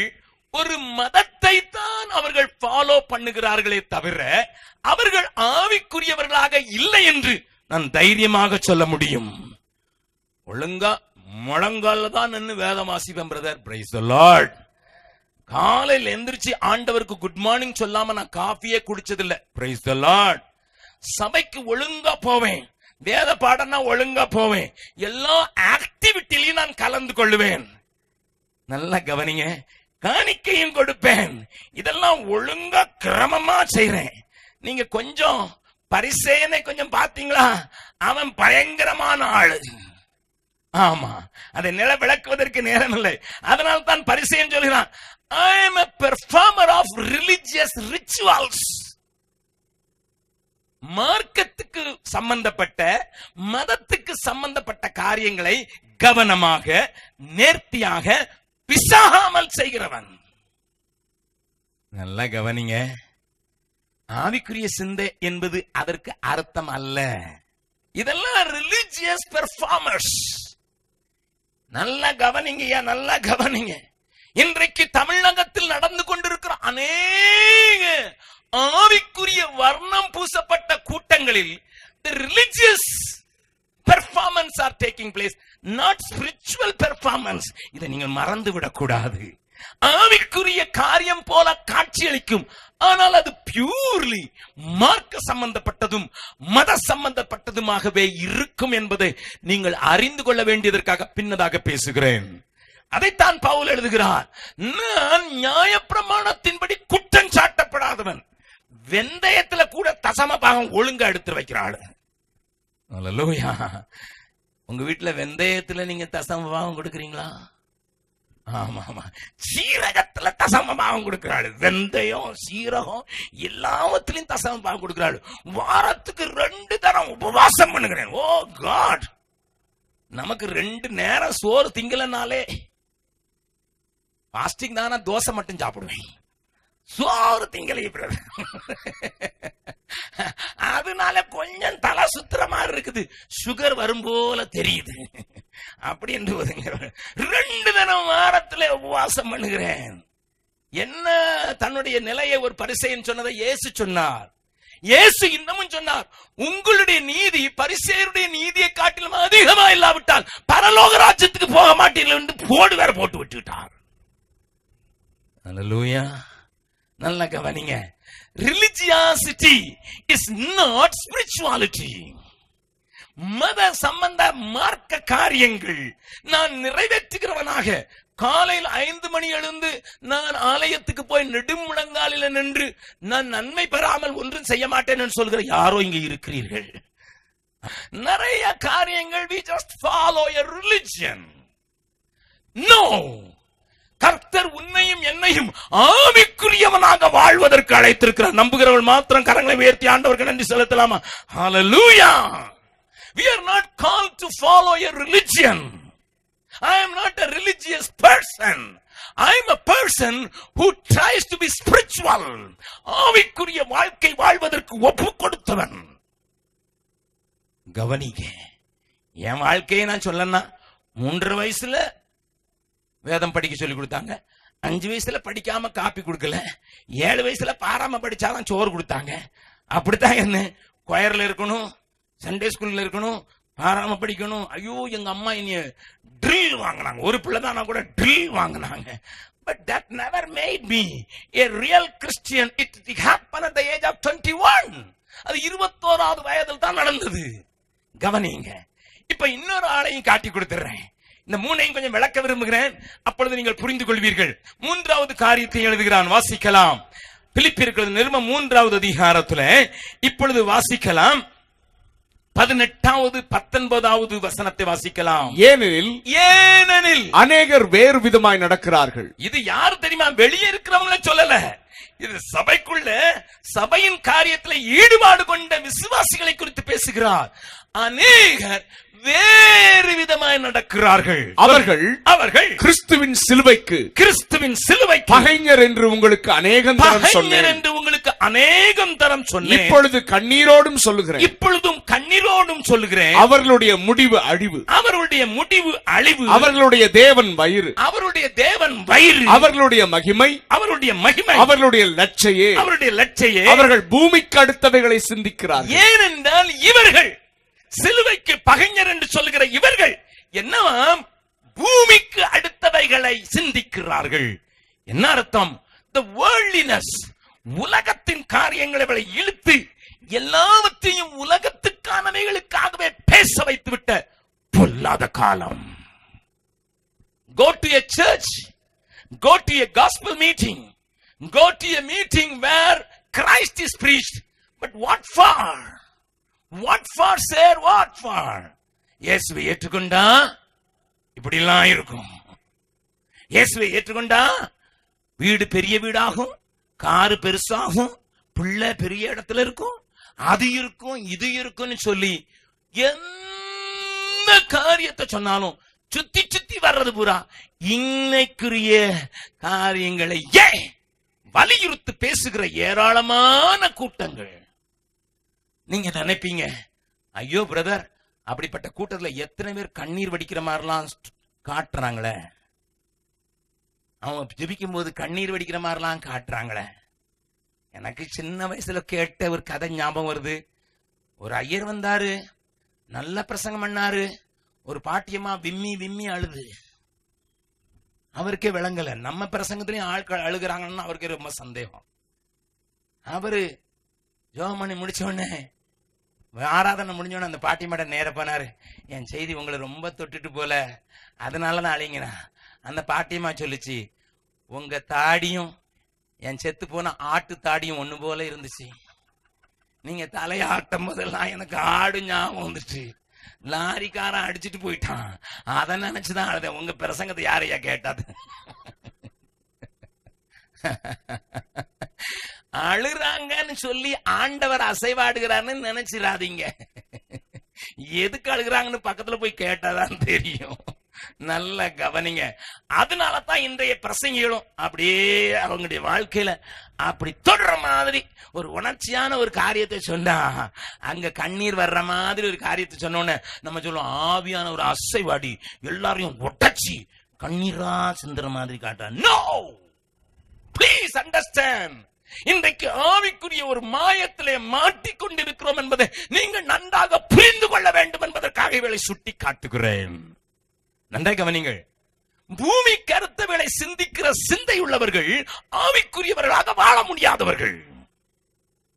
ஒரு மதத்தை தான் அவர்கள் ஃபாலோ பண்ணுகிறார்களே தவிர அவர்கள் ஆவிக்குரியவர்களாக இல்லை என்று நான் தைரியமாக சொல்ல முடியும். ஒழுங்கா முழங்கால தான் நின்னு வேதம் வாசிப்பேன் பிரதர். Praise the Lord. காலையில் எந்திரிச்சு ஆண்டவருக்கு குட் மார்னிங் சொல்லாம நான் காஃபியே குடிச்சதில்லை. Praise the Lord. சபைக்கு ஒழுங்கா போவேன், வேத பாடம்னா ஒழுங்கா போவேன், எல்லா ஆக்டிவிட்டிலையும் நான் கலந்து கொள்ளுவேன். நல்லா கவனிங்க, காணிக்கையும் கொடுப்பேன், இதெல்லாம் ஒழுங்கா கிரமமா செய்றேன். நீங்க கொஞ்சம் பரிசேயனை கொஞ்சம் பாத்தீங்களா? அவன் பயங்கரமான ஆளு. ஆமா, அதை நில விளக்குவதற்கு நேரம் இல்லை. அதனால தான் பரிசேயன் சொல்கிறான், I am a performer of religious rituals. மார்க்கத்துக்கு சம்பந்தப்பட்ட மதத்துக்கு சம்பந்தப்பட்ட காரியங்களை கவனமாக நேர்த்தியாக பிசாகாமல் செய்கிறவன். நல்லா கவனிங்க, ஆவிக்குரிய சிந்தை என்பது அதற்கு அர்த்தம் அல்ல. இதெல்லாம் ரிலிஜியஸ் பெர்ஃபார்மர்ஸ். நல்லா கவனிங்கய்யா, நல்லா கவனிங்க. இன்றைக்கு தமிழகத்தில் நடந்து கொண்டிருக்கிற அநேக ஆவிக்குரிய வர்ணம் பூசப்பட்ட கூட்டங்களில் the religious performance are taking place, not spiritual performance. இதை நீங்கள் மறந்து விடக்கூடாது. ஆவிக்குரிய காரியம் போல காட்சியளிக்கும், ஆனால் அது பியூர்லி மார்க்க சம்பந்தப்பட்டதும் மத சம்பந்தப்பட்டதுமாகவே இருக்கும் என்பதை நீங்கள் அறிந்து கொள்ள வேண்டியதற்காக பின்னதாக பேசுகிறேன். அதைத்தான் பவுல் எழுதுகிறார். நான் நியாயப்பிரமாணத்தின்படி குற்றம் சாட்டப்படாதவன். வெந்தயத்துல கூட தசம பாகம் ஒழுங்கா எடுத்து வைக்கிறாள். அல்லேலூயா. உங்க வீட்டுல வெந்தயத்துல நீங்க தசம பாகம் கொடுக்கறீங்களா? ஆமா ஆமா. சீரகத்துல தசம பாகம் கொடுக்கிறாள். வெந்தயம் சீரகம் எல்லாவற்றிலும் தசம பாகம் கொடுக்கிறாள். வாரத்துக்கு 2 தரம் உபவாசம் பண்ணுகிறேன். ஓ காட், நமக்கு 2 நேரம் சோறு திங்கலனாலே பாஸ்டிங் தானா, தோசை மட்டும் சாப்பிடுவேன், சோறு திங்கலை. அதனால கொஞ்சம் தலை சுத்துற மாதிரி இருக்குது, சுகர் வரும் போல தெரியுது. அப்படி என்று 2 தினம் வாரத்துல உபவாசம் பண்ணுகிறேன். என்ன தன்னுடைய நிலையை ஒரு பரிசேயன் சொன்னதை இயேசு சொன்னார். இயேசு இன்னமும் சொன்னார், உங்களுடைய நீதி பரிசேயருடைய நீதியை காட்டிலும் அதிகமா இல்லாவிட்டால் பரலோக ராஜ்யத்துக்கு போக மாட்டீர்கள் என்று போடு வேற போட்டு விட்டுவிட்டார். அல்லேலூயா. நல்ல கவனிங்க, religiosity is not spirituality. மத சம்பந்த மார்க்க காரியங்கள் நான் நிறைவேற்றுகிறவனாக காலையில் 5 மணி எழுந்து நான் ஆலயத்துக்கு போய் நெடுமுழங்காலில் நின்று நான் நன்மை பெறாமல் ஒன்றும் செய்ய மாட்டேன் என்று சொல்கிற யாரோ இங்கே இருக்கிறீர்கள். நிறைய காரியங்கள் we just follow a religion. No, கர்த்தர் உன்னையும் என்னையும் ஆவிக்குரியவனாக வாழ்வதற்கு அழைத்திருக்கிறார். நம்புகிறவர்கள் மாத்திரம் கரங்களை உயர்த்தி ஆண்டவருக்கு நன்றி செலுத்தலாமா? ஹalleluya. We are not called to follow a religion. I am not a religious person. I am a person who tries to be spiritual. ஆவிக்குரிய வாழ்க்கை வாழ்வதற்கு ஒப்பு கொடுத்தவன். கவனிங்க, என் வாழ்க்கையை நான் சொல்லனா, 3 வயசுல வேதம் படிக்க சொல்லி கொடுத்தாங்க, 5 வயசுல படிக்காம காப்பி கொடுக்கல, 7 வயசுல பாராம படிச்சாதான் சோறு கொடுத்தாங்க. அப்படித்தான் என்ன கொயர்ல இருக்கணும், சண்டே ஸ்கூல்ல இருக்கணும், பாராம படிக்கணும். ஐயோ எங்க அம்மா இனிய ட்ரில் வாங்கினாங்க, ஒரு பிள்ளை தானா கூட ட்ரில் வாங்கினாங்க. But that never made me a real Christian. It happened at the age of 21. அது 21வது வயதில் தான் நடந்தது. கவனிங்க. இப்ப இன்னொரு ஆளையும் காட்டி கொடுத்துறேன். இந்த மூணையும் கொஞ்சம் விளக்க விரும்புகிறேன், அப்பொழுது நீங்கள் புரிந்து கொள்வீர்கள். மூன்றாவது காரியத்தை எழுதுகிறான், வாசிக்கலாம். பிலிப்பியர்கள் நிருபம் 3வது அதிகாரத்துல இப்பொழுது வாசிக்கலாம். 18வது 19வது வசனத்தை வாசிக்கலாம். ஏனெனில் அநேகர் வேறு விதமாய் நடக்கிறார்கள். இது யார் தெரியுமா? வெளியே இருக்கிறவங்கள சொல்லல, இது சபைக்குள்ள சபையின் காரியத்தில் ஈடுபாடு கொண்ட விசுவாசிகளை குறித்து பேசுகிறார். அநேகர் வேறு விதமாய் நடக்கிறார்கள். அவர்கள் கிறிஸ்துவின் சிலுவைக்கு பகைஞர் என்று உங்களுக்கு அநேகம் தரம் சொன்னேன். இப்பொழுதும் கண்ணீரோடும் சொல்லுகிறேன். அவர்களுடைய முடிவு அழிவு, அவர்களுடைய தேவன் வயிறு, அவர்களுடைய மகிமை, அவர்களுடைய லட்சையே. அவர்கள் பூமிக்கு அடுத்தவைகளை சிந்திக்கிறார்கள். ஏனென்றால் இவர்கள் சிலுவைக்கு பகைஞர் என்று சொல்லுகிற இவர்கள் என்னவாம்? பூமிக்கு அடுத்தவைகளை சிந்திக்கிறார்கள். என்ன அர்த்தம்? the worldliness, உலகத்தின் காரியங்களை இழுத்து எல்லாவற்றையும் உலகத்துக்கானவைகளுக்காகவே பேச வைத்துவிட்ட பொல்லாத காலம். Go to a church, go to a gospel meeting, go to a meeting where Christ is preached, but what for? What for, sir? What for? இயேசுவை ஏற்றுக்கொண்டா இப்படி எல்லாம் இருக்கும். இயேசுவை ஏற்றுக்கொண்டா வீடு பெரிய வீடாகும், காரு பெருசாகும், பிள்ளை பெரிய இடத்துல இருக்கும், அது இருக்கும் இது இருக்கும்னு சொல்லி எந்த காரியத்தை சொன்னாலும் சுத்தி சுத்தி வர்றது பூரா இன்னைக்குரிய காரியங்களை வலியுறுத்தி பேசுகிற ஏராளமான கூட்டங்கள். நீங்க நினைப்பீங்க, ஐயோ பிரதர், அப்படிப்பட்ட கூட்டத்துல எத்தனை பேர் கண்ணீர் வடிக்கிற மாதிரிலாம் காட்டுறாங்களே, அவங்க ஜெபிக்கும் போது கண்ணீர் வடிக்கிற மாதிரிலாம் காட்டுறாங்களே. எனக்கு சின்ன வயசுல கேட்ட ஒரு கதை ஞாபகம் வருது. ஒரு ஐயர் வந்தாரு, நல்ல பிரசங்கம் பண்ணாரு, ஒரு பாட்டியம்மா விம்மி விம்மி அழுது. அவருக்கே விளங்கல, நம்ம பிரசங்கத்திலையும் ஆட்கள் அழுகிறாங்கன்னு அவருக்கு ரொம்ப சந்தேகம். அவரு ஜோமணி முடிச்ச உடனே, ஆராதனை முடிஞ்சோன்னு அந்த பாட்டி மேட நேர போனாரு. என் செய்தி உங்களை ரொம்ப தொட்டுட்டு போல, அதனால நான் அழிங்கினா. அந்த பாட்டியம்மா சொல்லிச்சு, உங்க தாடியும் என் செத்து போன ஆட்டு தாடியும் ஒண்ணு போல இருந்துச்சு. நீங்க தலையாட்டும் போதெல்லாம் எனக்கு ஆடு ஞாபகம் வந்துச்சு. லாரிக்காரன் அடிச்சுட்டு போயிட்டான், அதை நினைச்சுதான் அழுத. உங்க பிரசங்கத்தை யாரையா கேட்டாது? அழுறாங்கன்னு சொல்லி ஆண்டவர் அசைவாடுகிறான்னு நினைச்சிடாதீங்க. எதுக்கு அழுகிறாங்கன்னு பக்கத்துல போய் கேட்டாதான் தெரியும். நல்ல கவனிங்க. அதனாலதான் இன்றைய பிரசங்கிகளும் அப்படியே அவங்களுடைய வாழ்க்கையில அப்படி தொடர மாதிரி ஒரு உணர்ச்சியான ஒரு காரியத்தை சொன்னா, அங்க கண்ணீர் வர்ற மாதிரி ஒரு காரியத்தை சொன்னோன்னு நம்ம சொல்லுவோம், ஆவியான ஒரு அசைவாடி எல்லாரையும் ஒட்டச்சி கண்ணீரா சிந்துற மாதிரி காட்டா. No, please understand. இன்றைக்கு ஆவிக்குரிய ஒரு மாயத்திலே மாட்டிக்கொண்டிருக்கிறோம் என்பதை நீங்கள் நன்றாக புரிந்து கொள்ள வேண்டும் என்பதற்காக இவளை சுட்டி காட்டுகிறேன். நன்றாக கவனிங்கள். பூமி கருத்தவர்களை சிந்திக்கிற சிந்தை உள்ளவர்கள் ஆவிக்குரியவர்களாக வாழ முடியாதவர்கள்.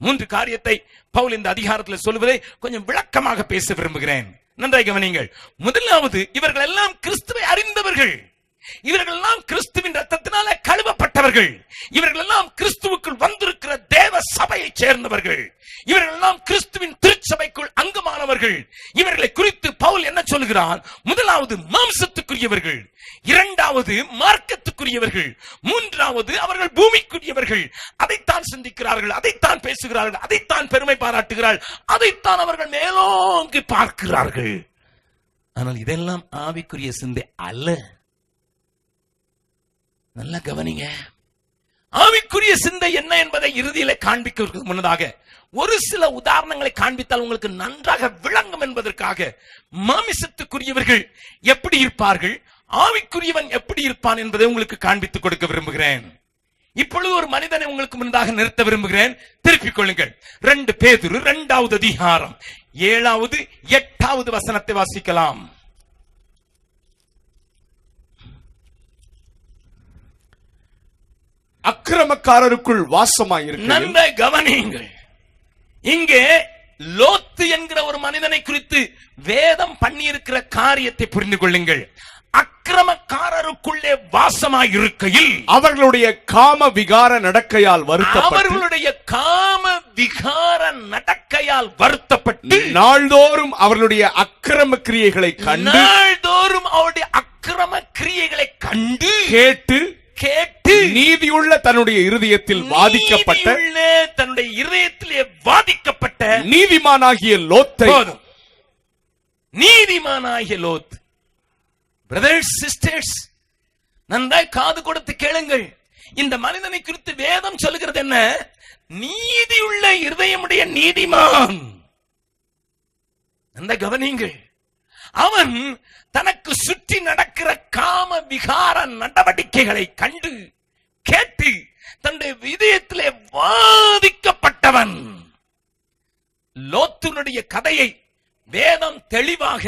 3 காரியத்தை பவுல் இந்த அதிகாரத்தில் சொல்லுவதை கொஞ்சம் விளக்கமாக பேச விரும்புகிறேன். நன்றாக கவனிங்கள். முதலாவது, இவர்கள் எல்லாம் கிறிஸ்துவை அறிந்தவர்கள். இவர்கள் எல்லாம் கிறிஸ்துவின் ரத்தத்தினால கழுவப்பட்டவர்கள். இவர்கள் எல்லாம் கிறிஸ்துவுக்குள் வந்திருக்கிற தேவ சபையை சேர்ந்தவர்கள். இவர்கள் எல்லாம் கிறிஸ்துவின் திருச்சபைக்குள் அங்கமானவர்கள். இவர்களை குறித்து பவுல் என்ன சொல்கிறார்? முதலாவது மாம்சத்துக்குரியவர்கள், இரண்டாவது மார்க்கத்துக்குரியவர்கள், மூன்றாவது அவர்கள் பூமிக்குரியவர்கள். அதைத்தான் சிந்திக்கிறார்கள், அதைத்தான் பேசுகிறார்கள், அதைத்தான் பெருமை பாராட்டுகிறார்கள், அதைத்தான் அவர்கள் மேலோங்கி பார்க்கிறார்கள். ஆனால் இதெல்லாம் ஆவிக்குரிய சிந்தை அல்ல. நல்லா கவனிங்க. ஆவிக்குரிய சிந்தை என்ன என்பதை இறுதியில காண்பிக்க முன்னதாக ஒரு சில உதாரணங்களை காண்பித்தால் உங்களுக்கு நன்றாக விளங்கும் என்பதற்காக மாமிசத்துக்குரியவர்கள் எப்படி இருப்பார்கள், ஆவிக்குரியவன் எப்படி இருப்பான் என்பதை உங்களுக்கு காண்பித்துக் கொடுக்க விரும்புகிறேன். இப்பொழுது ஒரு மனிதனை உங்களுக்கு முன்னதாக நிறுத்த விரும்புகிறேன். திருப்பிக் கொள்ளுங்கள். 2 பேதுரு 2வது அதிகாரம் 7வது 8வது வசனத்தை வாசிக்கலாம். அக்கிரமக்காரருக்குள் வாசமாயிருக்க நல்ல கவனியுங்கள். இங்கே லோத்து என்கிற ஒரு மனிதனை குறித்து வேதம் பண்ணியிருக்கிற காரியத்தை புரிந்து கொள்ளுங்கள். அக்கிரமக்காரருக்குள்ளே வாசமாயிருக்கையில் அவர்களுடைய காம விகார நடக்கையால் வருத்தப்பட்டு நாள்தோறும் அவர்களுடைய அக்கிரம கிரியைகளை கண்டு கேட்டு நீதியுள்ள தன்னுடைய இருதயத்தில் வாதிக்கப்பட்ட நீதிமானாகிய லோத். பிரதர்ஸ் சிஸ்டர்ஸ், நன்றாய் காது கொடுத்து கேளுங்கள். இந்த மனிதனை குறித்து வேதம் சொல்லுகிறது என்ன? நீதியுள்ள இருதயமுடைய நீதிமான். அந்த கவனிங்கள். அவன் தனக்கு சுற்றி நடக்கிற காம விகார நடவடிக்கைகளை கண்டு கேட்டு தன்னுடைய இதயத்திலே வாதிக்கப்பட்டவன். லோத்துனுடைய கதையை வேதம் தெளிவாக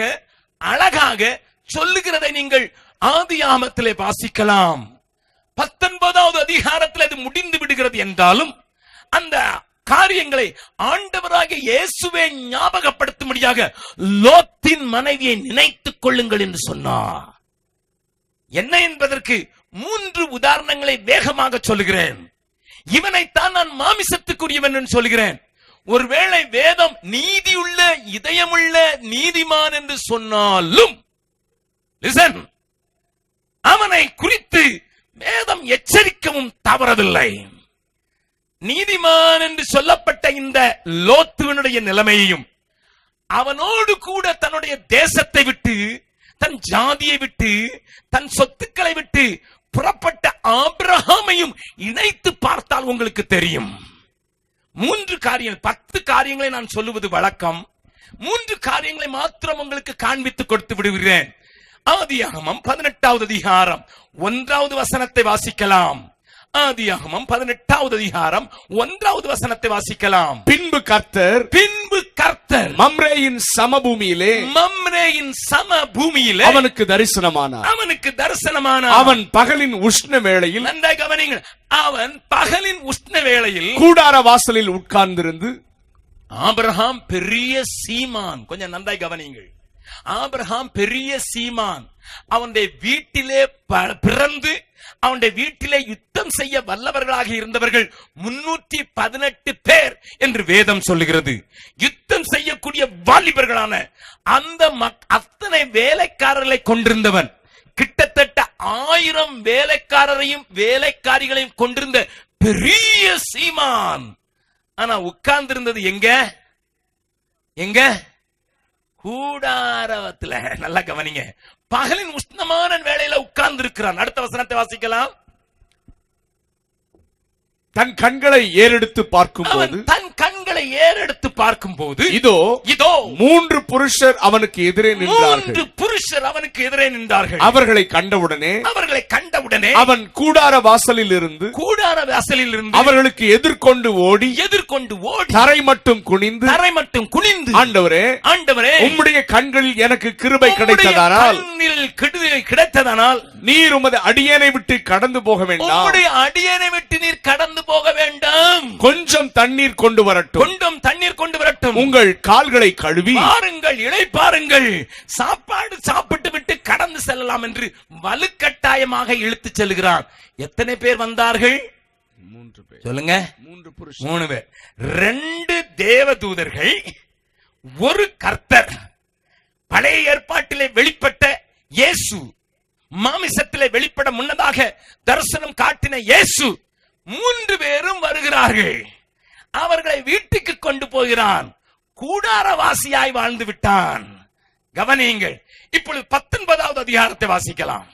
அழகாக சொல்லுகிறதை நீங்கள் ஆதியாகமத்திலே வாசிக்கலாம். 19வது அதிகாரத்தில் அது முடிந்து விடுகிறது என்றாலும் அந்த காரியங்களை ஆண்டவராக இயேசுவே ஞாபகப்படுத்தும்படியாக லோத்தின் மனைவியை நினைத்துக் கொள்ளுங்கள் என்று சொன்னார். என்ன என்பதற்கு 3 உதாரணங்களை வேகமாக சொல்லுகிறேன். இவனைத்தான் நான் மாமிசத்துக்குரியவன் என்று சொல்லுகிறேன். ஒருவேளை வேதம் நீதியுள்ள இதயமுள்ள நீதிமான் என்று சொன்னாலும் அவனை குறித்து வேதம் எச்சரிக்கவும் தவறவில்லை. நீதிமான் என்று சொல்லப்பட்ட இந்த லோத்துவனுடைய நிலைமையையும் அவனோடு கூட தன்னுடைய தேசத்தை விட்டு தன் ஜாதியை விட்டு தன் சொத்துக்களை விட்டு புறப்பட்ட ஆபிரகாமையும் இணைத்து பார்த்தால் உங்களுக்கு தெரியும். 3 காரியங்கள், 10 காரியங்களை நான் சொல்லுவது வழக்கம். 3 காரியங்களை மாத்திரம் உங்களுக்கு காண்பித்து கொடுத்து விடுகிறேன். ஆதியாகமம் 18வது அதிகாரம் 1வது வசனத்தை வாசிக்கலாம். ஆதியாகமம் 18வது அதிகாரம் 1வது வசனத்தை வாசிக்கலாம். பின்பு கர்த்தர் மம்ரேயின் சமபூமியிலே அவனுக்கு தரிசனமானார். அவன் பகலின் உஷ்ண வேளையில், நன்றாக கவனியுங்கள், அவன் பகலின் உஷ்ண வேளையில் கூடார வாசலில் உட்கார்ந்திருந்து, ஆபிரகாம் பெரிய சீமான், கொஞ்சம் நன்றாய் கவனியுங்கள், ஆபிரகாம் பெரிய சீமான், அவனுடைய வீட்டிலே பிறந்து அவனுடைய வீட்டிலே யுத்தம் செய்ய வல்லவர்களாக இருந்தவர்கள் 318 பேர் என்று வேதம் சொல்லுகிறது. யுத்தம் செய்யக்கூடிய வாலிபர்களான அந்த அத்தனை வேலைக்காரர்களை கொண்டிருந்தவன், கிட்டத்தட்ட 1000 வேலைக்காரரையும் வேலைக்காரிகளையும் கொண்டிருந்த பெரிய சீமான். ஆனா உட்கார்ந்திருந்தது எங்க கூடாரத்துல. நல்லா கவனிங்க, பகலின் உஷ்ணமான வேளையில உட்கார்ந்து இருக்கிறான். அடுத்த வசனத்தை வாசிக்கலாம். தன் கண்களை ஏறெடுத்து பார்க்கும்போது இதோ 3 புருஷர் அவனுக்கு எதிரே நின்றார்கள். அவர்களை கண்டவுடனே அவன் கூடார வாசலில் இருந்து அவர்களுக்கு எதிர்கொண்டு ஓடி தரை மட்டும் குனிந்து ஆண்டவரே உம்முடைய கண்களில் எனக்கு கிருபை கிடைத்ததானால் நீர் உமது அடியேனை விட்டு கடந்து போக வேண்டாம். கொஞ்சம் தண்ணீர் கொண்டு வரட்டும். உங்கள் கால்களை கழுவி பாருங்கள், இளைப்பாருங்கள், சாப்பாடு சாப்பிட்டு விட்டு கடந்து செல்லலாம் என்று வலுக்கட்டாயமாக இழுத்து செல்கிறான். எத்தனை பேர் வந்தார்கள்? 3 பேர். சொல்லுங்க. 3 பேர். 2 தேவதூதர்கள், 1 கர்த்தர். பழைய ஏற்பாட்டிலே வெளிப்பட்ட இயேசு, மாமிசத்திலே வெளிப்பட முன்னதாக தரிசனம் காட்டின இயேசு, 3 பேரும் வருகிறார்கள். அவர்களை வீட்டுக்கு கொண்டு போகிறான். கூடாரவாசியாய் வாழ்ந்து விட்டான். கவனியுங்கள். இப்பொழுது 19வது அதிகாரத்தை வாசிக்கலாம்.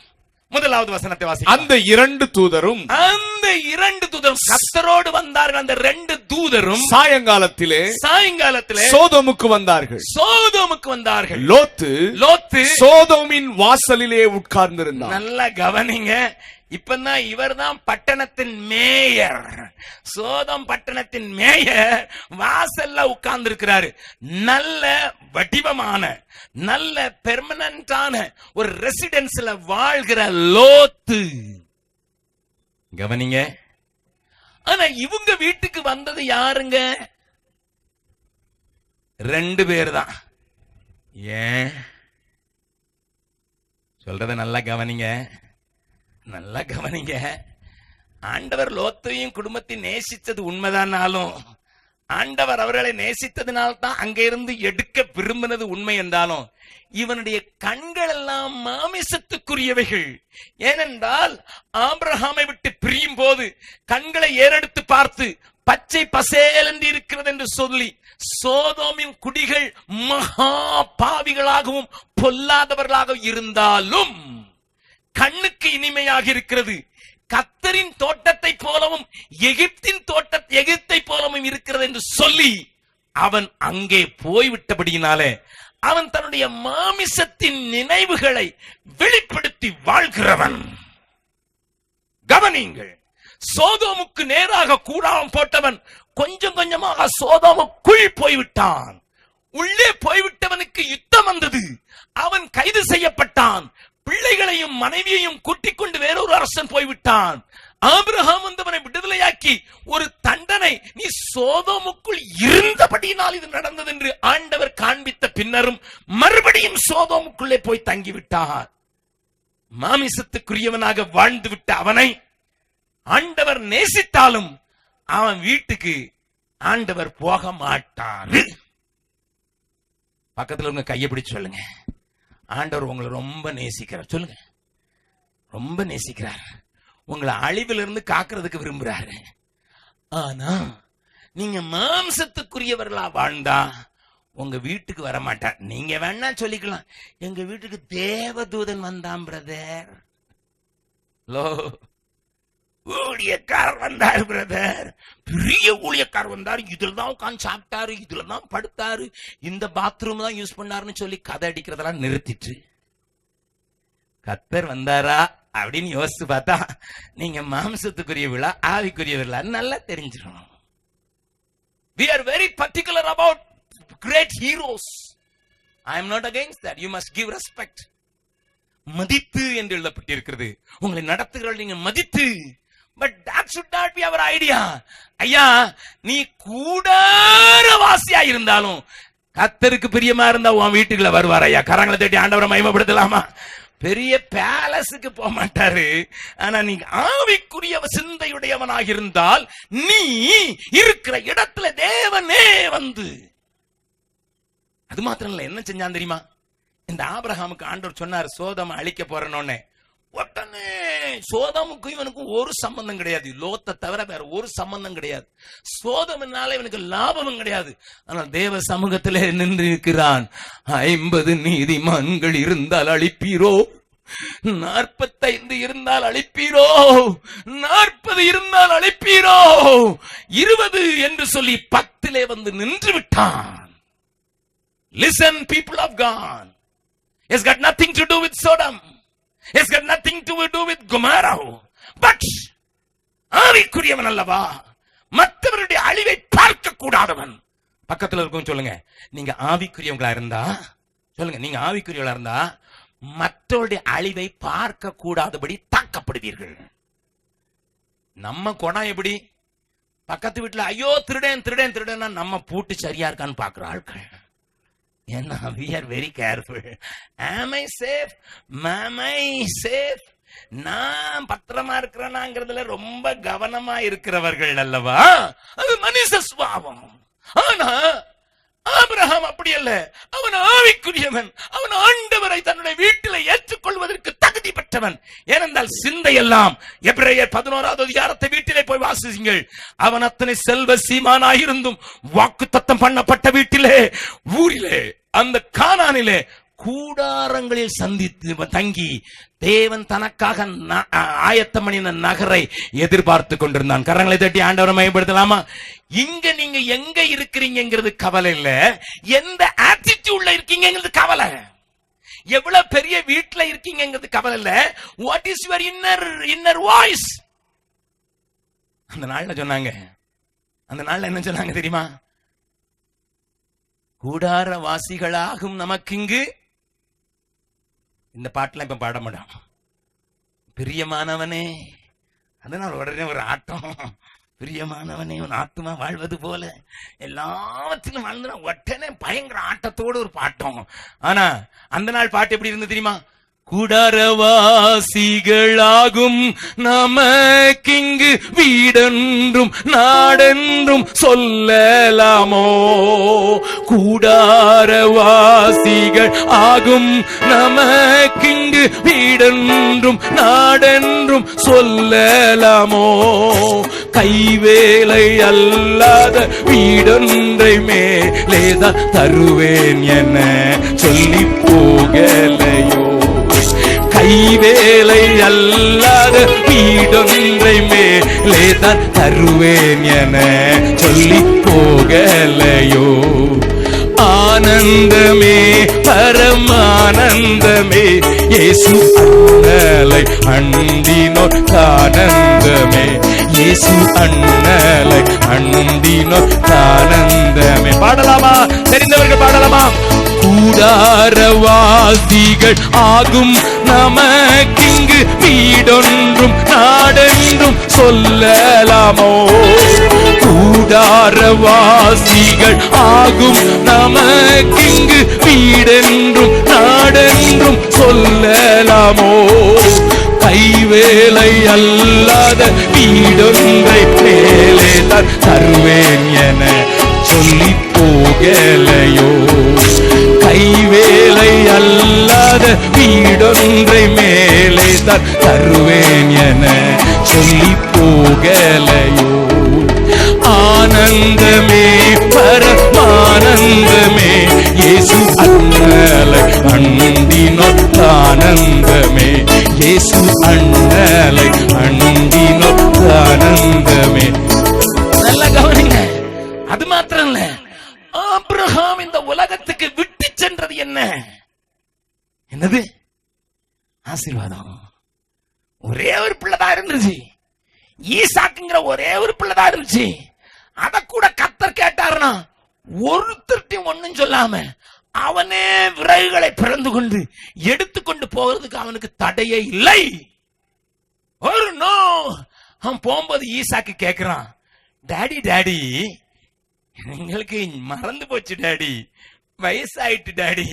1வது வசனத்தை வாசிக்கலாம். அந்த 2 தூதரும் கர்த்தரோடு வந்தார்கள். அந்த 2 தூதரும் சாயங்காலத்திலே சோதோமுக்கு வந்தார்கள். லோத்து சோதோமின் வாசலிலே உட்கார்ந்திருந்தான். நல்ல கவனிங்க. இப்பதான் இவர்தான் பட்டணத்தின் மேயர். சோதம் பட்டணத்தின் மேயர் வாசல்ல உட்கார்ந்து இருக்கிறாரு. நல்ல வடிவமான, நல்ல பெர்மனன்டான ஒரு ரெசிடென்ஸ்ல வாழ்கிற லோத்து. கவனிங்க. ஆனா இவங்க வீட்டுக்கு வந்தது யாருங்க? 2 பேர் தான். ஏன் சொல்றத நல்லா கவனிங்க, நல்லா கவனிங்க. ஆண்டவர் லோத்தையும் குடும்பத்தையும் நேசித்தது உண்மைதானாலும், ஆண்டவர் அவர்களை நேசித்ததினால்தான் அங்க இருந்து எடுக்க விரும்பினது உண்மை என்றாலும், இவனுடைய கண்கள் எல்லாம் மாமிசத்துக்குரியவைகள். ஏனென்றால் ஆபிரகாமை விட்டு பிரியும் போது கண்களை ஏறெடுத்து பார்த்து பச்சை பசேலென்று இருக்கிறது என்று சொல்லி, சோதோமின் குடிகள் மகா பாவிகளாகவும் பொல்லாதவர்களாக இருந்தாலும் கண்ணுக்கு இனிமையாக இருக்கிறது. கர்த்தரின் தோட்டத்தை போலவும் எகிப்தை போலவும் இருக்கிறது என்று சொல்லி அவன் அங்கே போய்விட்டபடியினாலே அவன் தன்னுடைய மாமிசத்தின் நினைவுகளை வெளிப்படுத்தி வாழ்கிறவன். கவனிங்கள். சோதோமுக்கு நேராக கூடாரம் போட்டவன் கொஞ்சம் கொஞ்சமாக சோதோமுக்குள் போய்விட்டான். உள்ளே போய்விட்டவனுக்கு யுத்தம் வந்தது. அவன் கைது செய்யப்பட்டான். பிள்ளைகளையும் மனைவியையும் கூட்டிக் கொண்டு வேறொரு அரசன் போய்விட்டான். ஆபிரகாம் வந்தவனை விடுதலையாக்கி ஒரு தண்டனை, நீ சோதோமுக்குள் இருந்தபடியினால் இது நடந்தது என்று ஆண்டவர் காண்பித்த பின்னரும் மறுபடியும் சோதோமுக்குள்ளே போய் தங்கிவிட்டார். மாமிசத்துக்குரியவனாக வாழ்ந்து விட்ட அவனை ஆண்டவர் நேசித்தாலும் அவன் வீட்டுக்கு ஆண்டவர் போக மாட்டார். பக்கத்துல உங்க கையை பிடிச்சு சொல்லுங்க, ஆண்டவர் உங்களை ரொம்ப நேசிக்கிறார். சொல்லுங்க, ரொம்ப நேசிக்கிறார். உங்களை அழிவிலிருந்து காக்கிறதுக்கு விரும்புறாரு. ஆனா நீங்க மாம்சத்துக்குரியவர்களா வாழ்ந்தா உங்க வீட்டுக்கு வர மாட்டார். நீங்க வேணா சொல்லிக்கலாம், எங்க வீட்டுக்கு தேவதூதன் வந்தான் பிரதர், ஊழியக்காரர் வந்தார் பிரதர், பெரிய ஊழியக்காரர் வந்தார், இதுல தான் உட்காந்து சாப்பிட்டாரு, இதுல தான் படுத்தாரு, இந்த பாத்ரூம் தான் யூஸ் பண்ணாருன்னு சொல்லி கதை அடிக்கிறதெல்லாம் நிறுத்திட்டு கர்த்தர் வந்தாரா அப்படின்னு யோசிச்சு பார்த்தா நீங்க மாம்சத்துக்குரிய விழா ஆவிக்குரிய விழா நல்லா தெரிஞ்சிடும். We are very particular about great heroes. I am not against that. You must give respect. மதித்து என்று எழுதப்பட்டிருக்கிறது. உங்களை நடத்துகிறவர்கள் நீங்க மதித்து. But that should not be our idea. ஐயா, நீ கூடாரவாசியா இருந்தாலும் கர்த்தருக்கு பிரியமா இருந்தா உன் வீட்டுக்குள்ள வருவார். ஐயா, கரங்களை தட்டி ஆண்டவரை மகிமைப்படுத்தலாமா? பெரிய பேலஸுக்கு போக மாட்டாரு. ஆனா நீங்க ஆவிக்குரிய சிந்தையுடையவனாக இருந்தால் நீ இருக்கிற இடத்துல தேவனே வந்து. அது மாத்திரம் இல்ல, என்ன செஞ்சான் தெரியுமா? இந்த ஆபிரகாமுக்கு ஆண்டவர் சொன்னார் சோதோமை அழிக்க போறேன்னு. உடனே சோதோமுக்கும் இவனுக்கும் ஒரு சம்பந்தம் கிடையாது. லோத்தை தவிர வேற ஒரு சம்பந்தம் கிடையாது. சோதோமினால இவனுக்கு லாபமும் கிடையாது. ஆனால் தேவ சமூகத்திலே நின்று இருக்கிறான். 50 நீதிமான்கள் இருந்தால் அழிப்பீரோ, 45 இருந்தால் அழிப்பீரோ, 40 இருந்தால் அழிப்பீரோ, 20 என்று சொல்லி 10 வந்து நின்று விட்டான். Listen, people of God, it's got nothing to do with Sodom. It's got nothing to do with Gomorrah. But ஆவிக்குரியவன் அல்லவா, மற்றவருடைய அழிவை பார்க்க கூடாதவன். பக்கத்துல இருக்கும் சொல்லுங்க, நீங்க ஆவிக்குரியவங்களா இருந்தா சொல்லுங்க, நீங்க ஆவிக்குரியவங்களா இருந்தா மற்றவருடைய அழிவை பார்க்க கூடாதபடி தாக்கப்படுவீர்கள். நம்ம குணம் எப்படி? பக்கத்து வீட்டுல ஐயோ திருடேன் திருடேன் திருடேன்னா நம்ம பூட்டு சரியா இருக்கான்னு பாக்குற ஆட்கள். ஏன்னா we are very careful. Am I safe? Am I safe? நான் பத்திரமா இருக்கிறேனாங்கிறதுல ரொம்ப கவனமா இருக்கிறவர்கள் அல்லவா? அது மனுஷ சுபாவம். ஆனா ஆபிரகாம் அப்படி அல்ல. அவன் ஆவிக்குரியவன். அவன் ஆண்டவரை தன்னுடைய வீட்டில் ஏற்றுக்கொள்வதற்கு தகுதி பெற்றவன். ஏனென்றால் சிந்தையெல்லாம் எபிரேயர் 11வது அதிகாரத்தை வீட்டிலே போய் வாசியுங்கள். அவன் அத்தனை செல்வ சீமானாயிருந்தும் வாக்குத்தத்தம் பண்ணப்பட்ட வீட்டிலே, ஊரிலே, அந்த கானானிலே கூடாரங்களில் சந்தித்து தங்கி தேவன் தனக்காக ஆயத்தம் பண்ணின நகரை எதிர்பார்த்து கொண்டிருந்தான். கரங்களை தட்டி ஆண்டவரை மகிமைப்படுத்தலாமா? இங்க நீங்க எங்க இருக்கிறீங்கிறது கவலை இல்ல, எந்த ஆட்டிடியூட்ல இருக்கீங்கிறது கவலை. எவ்வளவு பெரிய வீட்டுல இருக்கீங்கிறது கவலை இல்ல. What is your inner voice? அந்த நாள்ல சொன்னாங்க, அந்த நாள்ல என்ன சொன்னாங்க தெரியுமா? கூடார வாசிகளாகும் நமக்கு இங்கு, இந்த பாட்டுல இப்ப பாட மாட்டோம், பிரியமானவனே. அதனால உடனே ஒரு ஆட்டம், பிரியமானவனே உன் ஆத்மா வாழ்வது போல எல்லாவற்றிலும் வாழ்ந்து உடனே பயங்கர ஆட்டத்தோடு ஒரு பாட்டம். ஆனா அந்த நாள் பாட்டு எப்படி இருந்து தெரியுமா? கூடாரவாசிகளாகும் நமக்கிங்கு வீடென்றும் நாடென்றும் சொல்லலாமோ? கூடாரவாசிகள் ஆகும் நமக்கிங்கு வீடென்றும் நாடென்றும் சொல்லலாமோ? கைவேலை அல்லாத வீடொன்றை மேலேதான் தருவேன் என சொல்லி போகலையோ? கைவேலை அல்லாத வீடொன்றை மேலேதான் தருவேன் என சொல்லி போகலையோ? ஆனந்தமே பரமானந்தமே இயேசு அண்ணலை அண்டினோர் ஆனந்தமே, இயேசு அண்ணலை அண்டினோர் ஆனந்தமே. பாடலாமா? தெரிந்தவர்கள் பாடலாமா? கூடாரவாசிகள் ஆகும் நமக்கிங்கு வீடொன்றும் நாடென்றும் சொல்லலாமோ? கூடாரவாசிகள் ஆகும் நமக்கிங்கு வீடென்றும் நாடென்றும் சொல்லலாமோ? கைவேலை அல்லாத வீடொன்றை மேலே தான் தருவேன் என சொல்லி போகலையோ? கைவேலை அல்லாத வீடொன்றை மேலே தான் தருவேன் என சொல்லி போகலையோ? ஆனந்தமே பரமானந்தமே இயேசு அண்ணலை அண்டினோர் ஆனந்தமே, இயேசு அண்ணலை அண்டினோர் ஆனந்தமே. நல்ல கவனிங்க. அது மாத்திரம் இல்ல, ஆபிரகாம் இந்த உலகத்துக்கு விட்டு சென்றது என்ன? என்னது? ஆசீர்வாதம். ஒரே ஒரு பிள்ளைதான் இருந்துச்சு, ஈசாக்குங்கிற ஒரே ஒரு பிள்ளைதான் இருந்துச்சு. அத கூட கர்த்தர் கேட்டாருன்னா ஒருத்தர்ட்டையும் ஒண்ணும் சொல்லாம அவனே விறகுகளை பிறந்து கொண்டு எடுத்துக்கொண்டு போகிறதுக்கு அவனுக்கு தடையே இல்லை. ஒரு நோ, அவன் போகும்போது ஈசாக்கு கேட்கிறான், டாடி டாடி எங்களுக்கு மறந்து போச்சு டாடி, வயசாயிட்டு டாடி,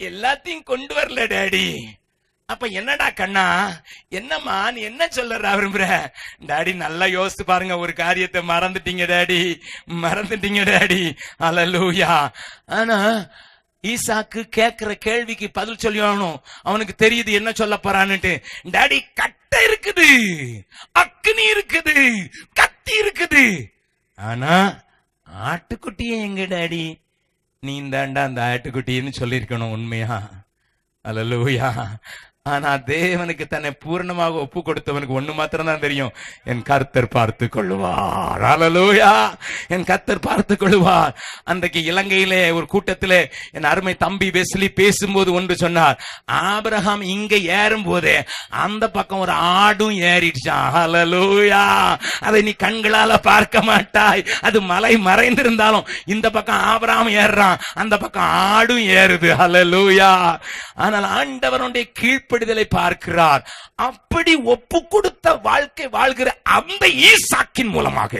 எல்லாத்தையும் கொண்டு வரல டாடி. அப்ப என்னடா கண்ணா, என்னம்மா நீ என்ன சொல்ல விரும்புற? டாடி நல்லா யோசித்து பாருங்க, ஒரு காரியத்தை மறந்துட்டீங்க டாடி, மறந்துட்டீங்க டாடி. அல்லேலூயா. ஆனா ஈசாக்கு கேட்கிற கேள்விக்கு பதில் சொல்லணும். அவனுக்கு தெரியுது என்ன சொல்ல போறான்னுட்டு. டாடி கட்டை இருக்குது, அக்னி இருக்குது, கத்தி இருக்குது, ஆனா ஆட்டுக்குட்டியே எங்க டாடி? நீ தாண்டா அந்த ஆட்டுக்குட்டின்னு சொல்லிருக்கணும். உண்மையா? அல்லேலூயா. ஆனா தேவனுக்கு தன்னை பூர்ணமாக ஒப்பு கொடுத்தவனுக்கு ஒண்ணு மாத்திரம் தான் தெரியும், என் கர்த்தர் பார்த்து கொள்ளுவார். அல்லேலூயா. என் கர்த்தர் பார்த்து கொள்ளுவார். அன்றைக்கு இலங்கையிலே ஒரு கூட்டத்திலே என் அருமை தம்பி வெஸ்லி பேசும்போது ஒன்று சொன்னார். ஆபிரகாம் இங்க ஏறும் போதே அந்த பக்கம் ஒரு ஆடும் ஏறிடுச்சான். அல்லேலூயா. அதை நீ கண்களால பார்க்க மாட்டாய், அது மலை மறைந்திருந்தாலும் இந்த பக்கம் ஆபிரகாம் ஏறுறான், அந்த பக்கம் ஆடும் ஏறுது. அல்லேலூயா. ஆனால் ஆண்டவருடைய கீழ்ப்படிதலை பார்க்கிறார். அப்படி ஒப்பு கொடுத்த வாழ்க்கை வாழ்கிற அந்த ஈசாக்கின் மூலமாக,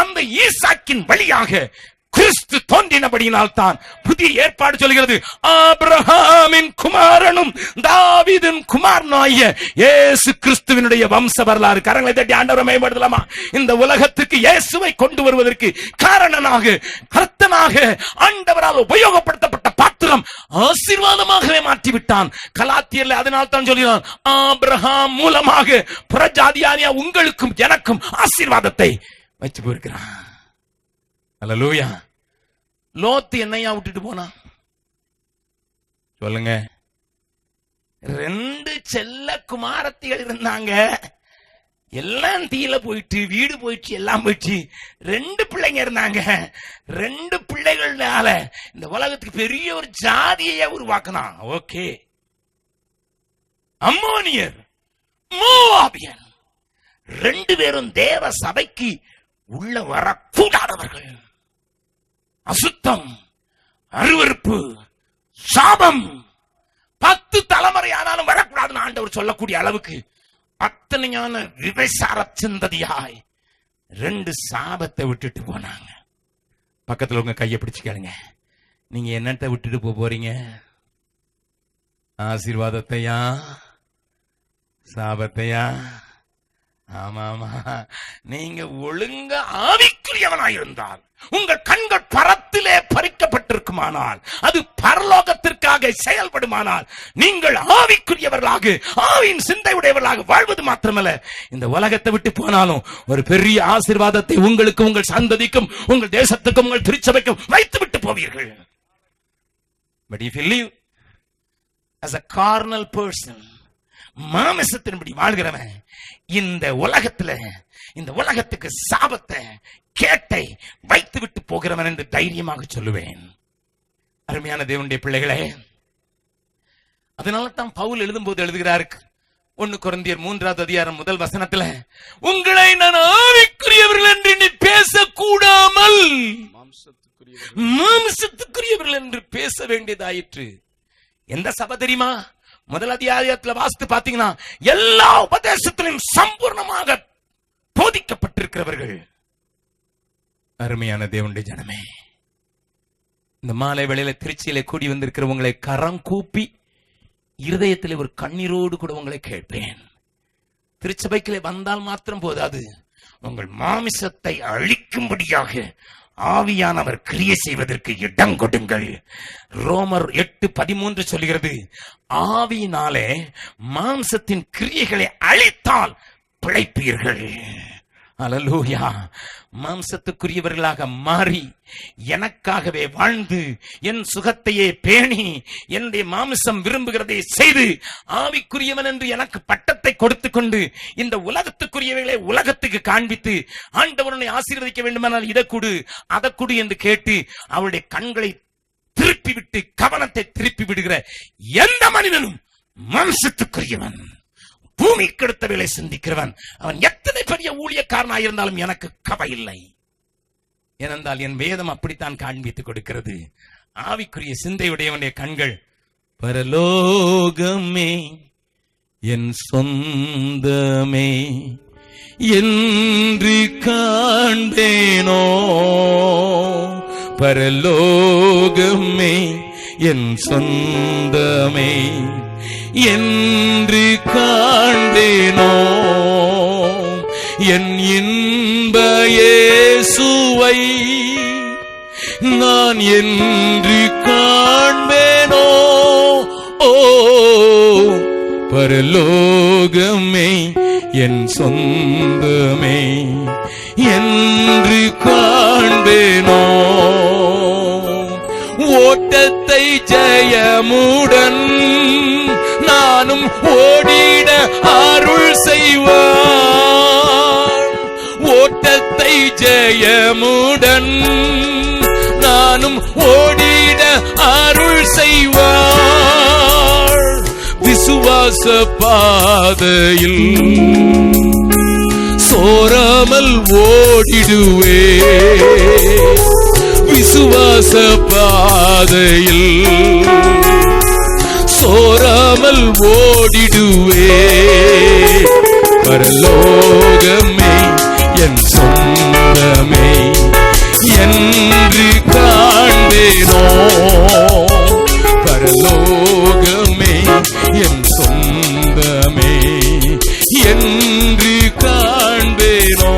அந்த ஈசாக்கின் வழியாக கிறிஸ்து தோன்றினபடியினால் தான் புதிய ஏற்பாடு சொல்கிறது, ஆபிரகாமின் குமாரனும் தாவீதின் குமாரனாகிய இயேசு கிறிஸ்துவினுடைய வம்ச வரலாறு. கரங்களை தட்டி ஆண்டவரை மேம்படுத்தலாமா? இந்த உலகத்துக்கு இயேசுவை கொண்டு வருவதற்கு காரணனாக, கர்த்தனாக ஆண்டவரால் உபயோகப்படுத்தப்பட்ட பாத்திரம் ஆசீர்வாதமாகவே மாற்றிவிட்டான். கலாத்தியர்ல அதனால் தான் சொல்கிறான், ஆபிரகாம் மூலமாக புறஜாதியானியா உங்களுக்கும் எனக்கும் ஆசீர்வாதத்தை வச்சு போயிருக்கிறான். அல்லேலூயா. லோத்து என்னையா விட்டுட்டு போனா? சொல்லுங்க. 2 செல்ல குமாரத்திகள் இருந்தாங்க, எல்லாம் தீல போயிட்டு, வீடு போயிட்டு, எல்லாம் போயிட்டு. 2 பிள்ளைங்க இருந்தாங்க. 2 பிள்ளைகளால இந்த உலகத்துக்கு பெரிய ஒரு ஜாதியை உருவாக்கினான். ஓகே, அம்மோனியர், மோவாபியர் 2 பேரும் தேவ சபைக்கு உள்ள வரக்கூடாதவர்கள். அசுத்தம், அருவருப்பு, சாபம் 10 தலைமுறை ஆனாலும் வரக்கூடாதுன்னு ஆண்டவர் சொல்லக்கூடிய அளவுக்கு அத்தனையான விபச்சார சிந்ததியாய் 2 சாபத்தை விட்டுட்டு போனாங்க. பக்கத்துல உங்க கையை பிடிச்சு கேளுங்க, நீங்க என்னத்தை விட்டுட்டு போறீங்க? ஆசீர்வாதத்தையா, சாபத்தையா? ஆமாமா, நீங்க ஒழுங்க ஆவிக்குரியவனாயிருந்தால் உங்கள் கண்கள் பரத்திலே பறிக்கப்பட்டிருக்குமானால், அது பரலோகத்திற்காக செயல்படுமானால், நீங்கள் ஆவிக்குரியவர்களாக, ஆவியின் சிந்தை உடையவர்களாக வாழ்வது மாத்திரமல்ல, இந்த உலகத்தை விட்டு போனாலும் ஒரு பெரிய ஆசீர்வாதத்தை உங்களுக்கு, உங்கள் சந்ததிக்கும், உங்கள் தேசத்துக்கும், உங்கள் திருச்சபைக்கும் வைத்து விட்டு போவீர்கள். But if you live as a carnal person, மாமிசத்தின்படி வாழ்கிறவன், இந்த உலகத்துல, இந்த உலகத்துக்கு சாபத்தை, கேட்டை வைத்து விட்டு போகிறவன் என்று தைரியமாக சொல்லுவேன். அருமையான தேவனுடைய பிள்ளைகளே, அதனால தான் பவுல் எழுதும்போது எழுதுகிறார், 1 கொரிந்தியர் 3வது அதிகாரம் 1 வசனத்துல, உங்களை நான் ஆவிக்குரியவர்கள் என்று நீ பேசக்கூடாமல் மாம்சத்துக்குரியவர்கள் என்று பேச வேண்டியதாயிற்று. எந்த சபை தெரியுமா? 1 அத்தியாயத்துல வாசித்து பாத்தீங்கன்னா, எல்லா உபதேசத்திலும் சம்பூர்ணமாக போதிக்கப்பட்டிருக்கிறவர்கள். அருமையான தேவனுடைய ஜனமே, இந்த மாலை வேளையில திருச்சியில கூடி வந்திருக்கிற உங்களை கரம் கூப்பி இருதயத்தில் ஒரு கண்ணீரோடு கூட உங்களை கேட்பேன். திருச்சபைக்கிலே வந்தால் மாத்திரம் போதாது, உங்கள் மாமிசத்தை அழிக்கும்படியாக ஆவியானவர் கிரியை செய்வதற்கு இடம் கொடுங்கள். ரோமர் 8:13 சொல்கிறது, ஆவியினாலே மாம்சத்தின் கிரியைகளை அழித்தால் பிழைப்பீர்கள். அல்லேலூயா. மாம்சத்துக்குரியவர்களாக மாறி எனக்காகவே வாழ்ந்து என் சுகத்தையே பேணி என்னுடைய மாமிசம் விரும்புகிறதை செய்து ஆவிக்குரியவன் என்று எனக்கு பட்டத்தை கொடுத்து கொண்டு இந்த உலகத்துக்குரியவைகளை உலகத்துக்கு காண்பித்து ஆண்டவனை ஆசீர்வதிக்க வேண்டுமானால் இதை கொடு அதை கொடு என்று கேட்டு அவருடைய கண்களை திருப்பி விட்டு கவனத்தை திருப்பி விடுகிற எந்த மனிதனும் மாம்சத்துக்குரியவன், பூமிக்கு அடுத்த வேலை சிந்திக்கிறவன். அவன் எத்தனை பெரிய ஊழியக்காரனாக இருந்தாலும் எனக்கு கவலை இல்லை. ஏனென்றால் என் வேதம் அப்படித்தான் காண்பித்துக் கொடுக்கிறது. ஆவிக்குரிய சிந்தையுடையவனுடைய கண்கள் பரலோகமே என் சொந்தமே என்று காண்பேனோ, பரலோகமே என் சொந்தமே என்று காண்பேனோ, என் இன்ப இயேசுவை நான் என்று காண்பேனோ. ஓ பரலோகமே என் சொந்தமே என்று காண்பேனோ, ஓட்டத்தை ஜெயமுடன் நானும் ஓடிட அருள் செய்வார். ஓட்டத்தை ஜெயமுடன் நானும் ஓடிட அருள் செய்வார். விசுவாச பாதையில் சோராமல் ஓடிடுவே, விசுவாச பாதையில் சோராமல் ஓடிடுவே. பரலோகமே என் சொந்தமே என்று காண்பேனோ, பரலோகமே என் சொந்தமே என்று காண்பேனோ,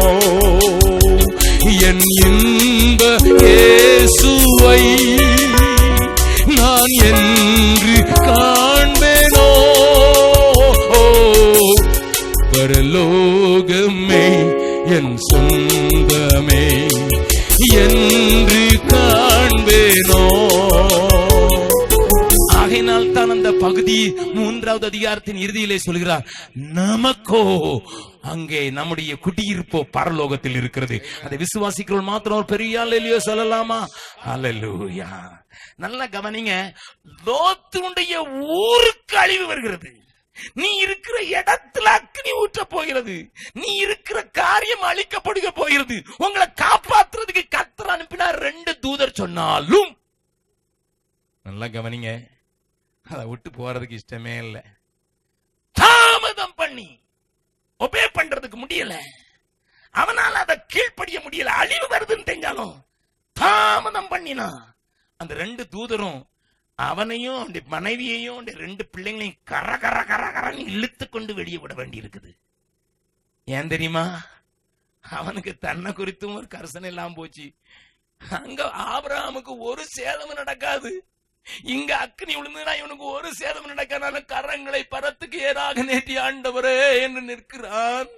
என் இன்ப இயேசுவை நான் என்று காண்பேனோ. பரலோகமே என் சொந்தமே என்று காண்பேனோ. ஆகையினால் தான் அந்த பகுதி 3வது அதிகாரத்தின் இறுதியிலே சொல்கிறார், நமக்கோ அங்கே நம்முடைய குடியிருப்போ பரலோகத்தில் இருக்கிறது. அதை விசுவாசிக்கிறவர்கள் மாத்திரம் ஒரு பெரிய அல்லேலூயா சொல்லலாமா? அல்லேலூயா. நல்ல கவனிங்க, லோத்துடைய ஊருக்கு அழிவு வருகிறது. நீ இருக்கிற இடத்துல அக்னி ஊற்ற போகிறது. நீ இருக்கிற காரியம் அழிக்கப்படுக போகிறது. உங்களை காப்பாற்றுறதுக்கு கர்த்தர் அனுப்பினார் 2 தூதர் சொன்னாலும் நல்லா கவனிங்க, அதை விட்டு போறதுக்கு இஷ்டமே இல்லை. தாமதம் பண்ணி ஒபே பண்றதுக்கு முடியல, அவனால அதை கீழ்ப்படிய முடியல, அழிவு வருதுன்னு தெரிஞ்சாலும் தாமதம் பண்ணினா அந்த 2 தூதரும் அவனையும் அவனுடைய மனைவியையும் 2 பிள்ளைங்களையும் கர கர கர கரன்னு இழுத்து கொண்டு வெளியே விட வேண்டி இருக்குது. ஏன் தெரியுமா? அவனுக்கு தன்னை குறித்தும் ஒரு கரிசனை எல்லாம் போச்சு. அங்க ஆபிரகாமுக்கு ஒரு சேதமும் நடக்காது, இங்க அக்னி விழுந்துனா இவனுக்கு ஒரு சேதமும் நடக்காத கரங்களை பரத்துக்கு ஏறாக நேற்றி ஆண்டவரே என்று நிற்கிறான்.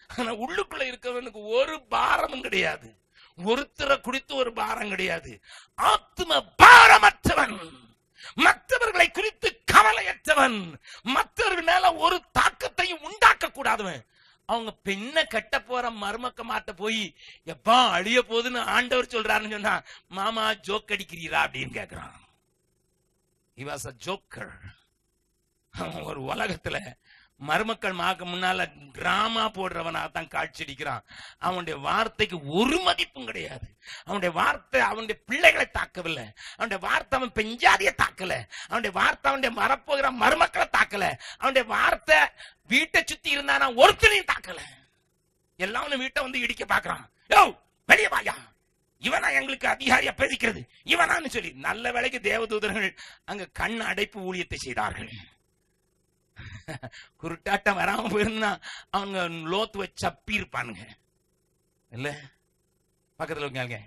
ஆனா உள்ளுக்குள்ள இருக்கவனுக்கு ஒரு பாரமும் கிடையாது, ஒருத்தரை குறித்து ஒரு பாரம் கிடையாது. ஆத்ம பாரமற்றவன், மற்றவர்களை குறித்து கவலையற்றவன், மற்றவர்கள் மேல ஒரு தாக்கத்தையும் உண்டாக்க கூடாதவன். அவங்க பெண்ணை கட்ட போற மருமக்க மாட்ட போய் எப்பா அழிய போதுன்னு ஆண்டவர் சொல்றாருன்னு சொன்னா, மாமா ஜோக் அடிக்கிறீரா அப்படின்னு கேக்குறான். He was a joker. ஒரு உலகத்துல மருமக்கள் மாக்க முன்னால டிராமா போடுறவனாகத்தான் காட்சி அடிக்கிறான். அவனுடைய வார்த்தைக்கு ஒரு மதிப்பும் கிடையாது. அவனுடைய வார்த்தை அவனுடைய பிள்ளைகளை தாக்கவில்லை, அவனுடைய வார்த்தை அவன் பெஞ்சாதிய தாக்கல, அவனுடைய வார்த்தை அவனுடைய மரப்போகிற மருமக்களை தாக்கல, அவனுடைய வார்த்தை வீட்டை சுத்தி இருந்தானா ஒருத்தனையும் தாக்கல. எல்லாம் வீட்டை வந்து இடிக்க பாக்குறான். யோ வெளியே வாயா, இவனா எங்களுக்கு அதிகாரியா பேசிக்கிறது இவனான்னு சொல்லி. நல்ல வேளைக்கு தேவதூதர்கள் அங்க கண் அடைப்பு ஊழியத்தை செய்தார்கள். குருட்டாட்டம் வராம போயிருந்தா அவங்க லோத்து வச்சு சப்பி இருப்பானுங்க இல்ல. பக்கத்துல இருக்காங்க,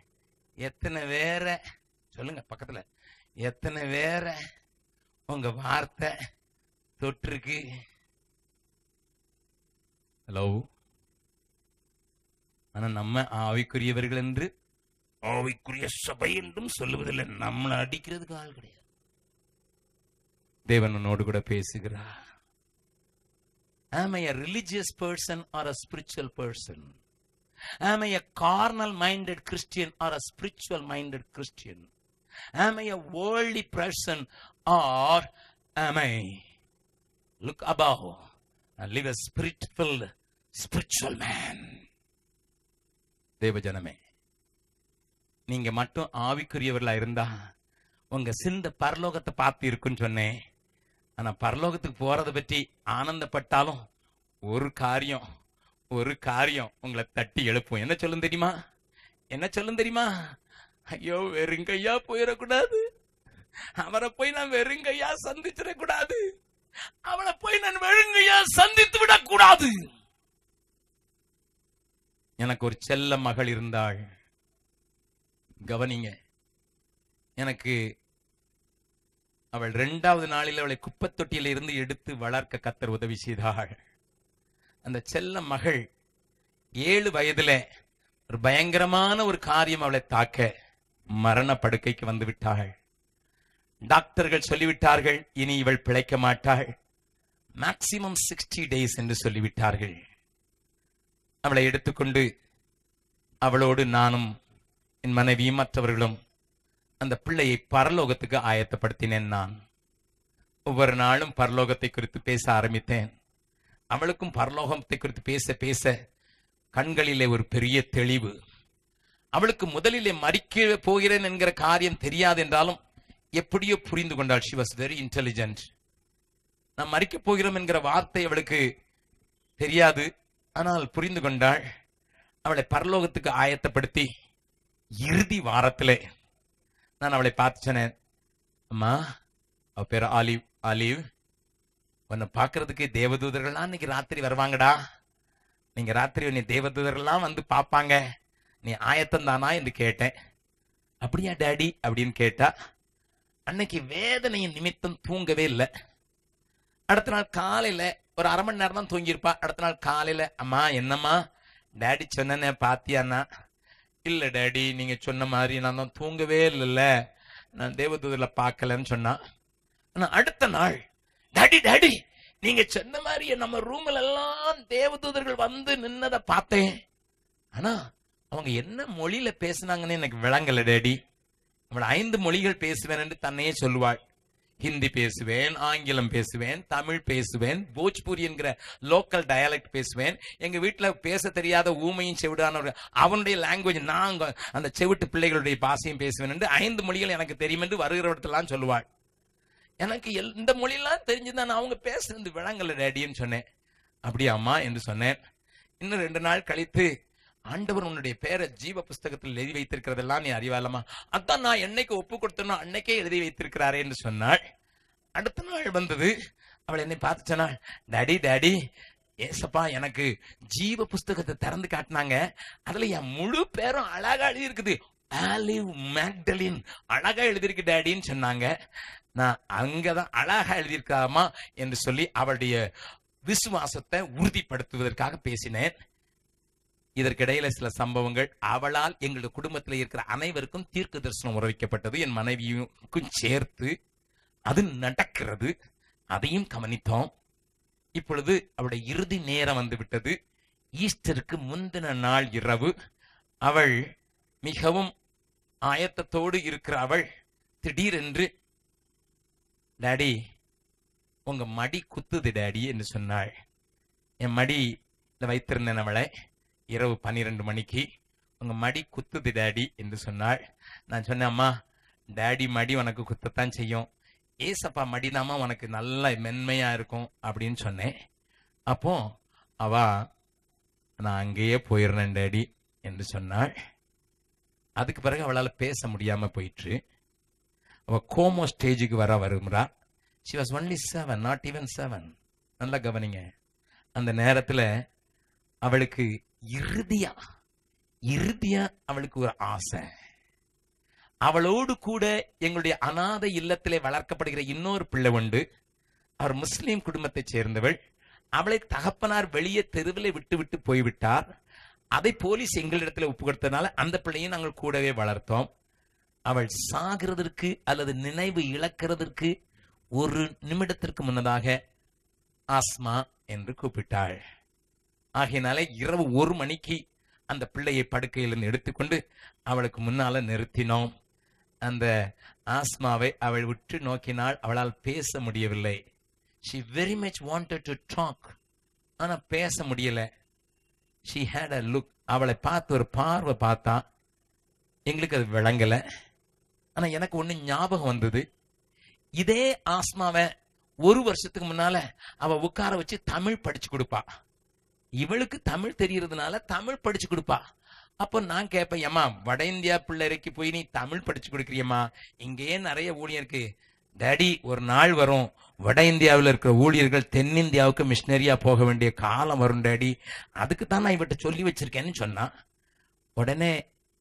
எத்தனை வேற சொல்லுங்க, பக்கத்துல எத்தனை வேற உங்க வார்த்தை தொற்றுக்கு. ஹலோ. ஆனா நம்ம ஆவிக்குரியவர்கள் என்று ஆவிக்குரிய சபை என்றும் சொல்லுவதில்லை. நம்மளை அடிக்கிறதுக்கு ஆள் கிடையாது. தேவன் உன்னோடு கூட பேசுகிறார். Am I a religious person or a spiritual person? Am I a carnal minded Christian or a spiritual minded Christian? Am I a worldly person or am I look above and live a spirit filled spiritual man? தேவஜனமே, நீங்க மட்டும் ஆவிக்குரியவர்களா இருந்தா உங்க சிந்த பரலோகத்தை பார்த்து இருக்குன்னு சொன்னேன். ஆனா பரலோகத்துக்கு போறதை பற்றி ஆனந்தப்பட்டாலும் ஒரு காரியம் உங்களை தட்டி எழுப்பும். என்ன சொல்லும் தெரியுமா? என்ன சொல்லும் தெரியுமா? ஐயோ வெறுங்கையா போயிடக்கூடாது, அவரை போய் நான் வெறுங்கையா சந்திச்சிடக்கூடாது, அவளை போய் நான் வெறுங்கையா சந்தித்து விடக்கூடாது. எனக்கு ஒரு செல்ல மகள் இருந்தாள். கவனிங்க, எனக்கு அவள் 2வது நாளில் அவளை குப்பத்தொட்டியில இருந்து எடுத்து வளர்க்க கர்த்தர் உதவி செய்தாள். அந்த செல்ல மகள் 7 வயதுல ஒரு பயங்கரமான ஒரு காரியம் அவளை தாக்க மரண படுக்கைக்கு வந்து விட்டாள். டாக்டர்கள் சொல்லிவிட்டார்கள், இனி இவள் பிழைக்க மாட்டாள், மேக்சிமம் 60 days என்று சொல்லிவிட்டார்கள். அவளை எடுத்துக்கொண்டு அவளோடு நானும் என் மனைவியும் மற்றவர்களும் அந்த பிள்ளையை பரலோகத்துக்கு ஆயத்தப்படுத்தினேன். நான் ஒவ்வொரு நாளும் பரலோகத்தை குறித்து பேச ஆரம்பித்தேன். அவளுக்கும் பரலோகத்தை குறித்து பேச பேச கண்களிலே ஒரு பெரிய தெளிவு. அவளுக்கு முதலிலே மறிக்க போகிறேன் என்கிற காரியம் தெரியாது என்றாலும் எப்படியோ புரிந்து கொண்டாள். she was very intelligent. நான் மறிக்க போகிறோம் என்கிற வார்த்தை அவளுக்கு தெரியாது, ஆனால் புரிந்து கொண்டாள். அவளை பரலோகத்துக்கு ஆயத்தப்படுத்தி இறுதி வாரத்திலே நான் அவளை பார்த்து சொன்னேன், அம்மா, அவ பேர் ஆலிவ், உன்னை பார்க்கறதுக்கு தேவதூதர்கள்லாம் இன்னைக்கு ராத்திரி வருவாங்கடா, நீங்க ராத்திரி உன்னை தேவதூதர்கள்லாம் வந்து பார்ப்பாங்க, நீ ஆயத்தம் தானா என்று கேட்டேன். அப்படியா டாடி அப்படின்னு கேட்டா. அன்னைக்கு வேதனையின் நிமித்தம் தூங்கவே இல்லை. அடுத்த நாள் காலையில ஒரு அரை மணி நேரம் தான் தூங்கியிருப்பா. அடுத்த நாள் காலையில, அம்மா என்னம்மா டாடி சொன்ன பாத்தியான்னா, இல்ல டாடி நீங்க சொன்ன மாதிரி நான் தான் தூங்கவே இல்லைல்ல, நான் தேவதூதர்ல பார்க்கலன்னு சொன்னா. ஆனா அடுத்த நாள், டாடி நீங்க சொன்ன மாதிரி நம்ம ரூம்ல எல்லாம் தேவதூதர்கள் வந்து நின்னதை பார்த்தேன், ஆனா அவங்க என்ன மொழியில பேசினாங்கன்னு எனக்கு விளங்கல டாடி. அவள் 5 மொழிகள் பேசுவேன் என்று தன்னையே சொல்லுவாள். ஹிந்தி பேசுவேன், ஆங்கிலம் பேசுவேன், தமிழ் பேசுவேன், போஜ்பூரி என்கிற லோக்கல் டயலெக்ட் பேசுவேன். எங்க வீட்டுல பேச தெரியாத ஊமையும் செவிடான அவனுடைய லாங்குவேஜ், நான் அந்த செவிட்டு பிள்ளைகளுடைய பாஷையும் பேசுவேன் என்று 5 மொழிகள் எனக்கு தெரியும் என்று வருகிறவற்றெல்லாம் சொல்லுவாள். எனக்கு இந்த மொழியெல்லாம் தெரிஞ்சுதான் அவங்க பேசுறது விளங்கல டேடின்னு சொன்னேன். அப்படியே அம்மா என்று சொன்னேன். இன்னும் 2 நாள் கழித்து, ஆண்டவர் உன்னுடைய பேரை ஜீவ புஸ்தகத்தில் எழுதி வைத்திருக்கிறதெல்லாம் நீ அறிவாலமா? அதான் நான் என்னைக்கு ஒப்பு கொடுத்தனோ அன்னைக்கே எழுதி வைத்திருக்கிறாரே என்று சொன்னாள். அடுத்த நாள் வந்தது, அவள் என்னை பார்த்து சொன்னாள், டாடி டாடி, ஏசப்பா எனக்கு ஜீவ புஸ்தகத்தை திறந்து காட்டினாங்க, அதுல என் முழு பேரும் அழகா எழுதி இருக்குது, ஆலிவ் மேக்டலின் அழகா எழுதியிருக்கு டாடின்னு சொன்னாங்க. நான் அங்கதான் அழகா எழுதியிருக்காமா என்று சொல்லி அவளுடைய விசுவாசத்தை உறுதிப்படுத்துவதற்காக பேசினேன். இதற்கிடையில சில சம்பவங்கள், அவளால் எங்களுடைய குடும்பத்தில் இருக்கிற அனைவருக்கும் தீர்க்க தரிசனம் உறவிக்கப்பட்டது, என் மனைவியும் சேர்த்து. அது நடக்கிறது, அதையும் கவனித்தோம். இப்பொழுது அவளுடைய இறுதி நேரம் வந்து விட்டது. ஈஸ்டருக்கு முந்தின நாள் இரவு அவள் மிகவும் ஆயத்தத்தோடு இருக்கிற அவள் திடீரென்று, டாடி உங்க மடி குத்துது டாடி என்று சொன்னாள். என் மடியில வைத்திருந்தேன் அவளை. இரவு 12 மணிக்கு உங்க மடி குத்துது டாடி என்று சொன்னாள். நான் சொன்னேன், அம்மா டாடி மடி உனக்கு குத்தத்தான் செய்யும், ஏசப்பா மடிதாமா உனக்கு நல்ல மென்மையா இருக்கும் அப்படின்னு சொன்னேன். அப்போ அவ, நான் அங்கேயே போயிடுறேன் டாடி என்று சொன்னாள். அதுக்கு பிறகு அவளால் பேச முடியாம போயிற்று. அவ கோமோ ஸ்டேஜுக்கு வருகிறா. She was only 7, not even 7. நல்லா கவனிங்க. அந்த நேரத்துல அவளுக்கு இறுதியா அவளுக்கு ஒரு ஆசை. அவளோடு கூட எங்களுடைய அநாதை இல்லத்திலே வளர்க்கப்படுகிற இன்னொரு பிள்ளை உண்டு. அவர் முஸ்லீம் குடும்பத்தை சேர்ந்தவள். அவளை தகப்பனார் வெளியே தெருவில் விட்டு போய்விட்டார். அதை போலீஸ் எங்களிடத்துல ஒப்பு கொடுத்ததுனால அந்த பிள்ளையும் நாங்கள் கூடவே வளர்த்தோம். அவள் சாகிறதற்கு அல்லது நினைவு இழக்கிறதற்கு 1 நிமிடத்திற்கு முன்னதாக ஆஸ்மா என்று கூப்பிட்டாள். ஆகையினாலே இரவு 1 மணிக்கு அந்த பிள்ளையை படுக்கையிலிருந்து எடுத்துக்கொண்டு அவளுக்கு முன்னால நிறுத்தினோம். அந்த ஆஸ்மாவை அவள் விட்டு நோக்கினாள். அவளால் பேச முடியவில்லை. She very much wanted to talk, ஆனா பேச முடியல. She had a look. அவளை பார்த்து ஒரு பார்வை பார்த்தா. எங்களுக்கு அது விளங்கல. ஆனா எனக்கு ஒண்ணு ஞாபகம் வந்தது. இதே ஆஸ்மாவை 1 வருஷத்துக்கு முன்னால அவ உட்கார வச்சு தமிழ் படிச்சு கொடுப்பா. இவளுக்கு தமிழ் தெரியறதுனால தமிழ் படிச்சு கொடுப்பா. அப்போ நான் கேட்பேன், ஏமா வட இந்தியா பிள்ளைக்கு போய் நீ தமிழ் படிச்சு கொடுக்குறியம்மா, இங்கேயே நிறைய ஊழியருக்கு. டாடி ஒரு நாள் வரும், வட இந்தியாவில் இருக்கிற ஊழியர்கள் தென்னிந்தியாவுக்கு மிஷினரியா போக வேண்டிய காலம் வரும் டாடி, அதுக்கு தான் நான் இவட்ட சொல்லி வச்சிருக்கேன்னு சொன்னா. உடனே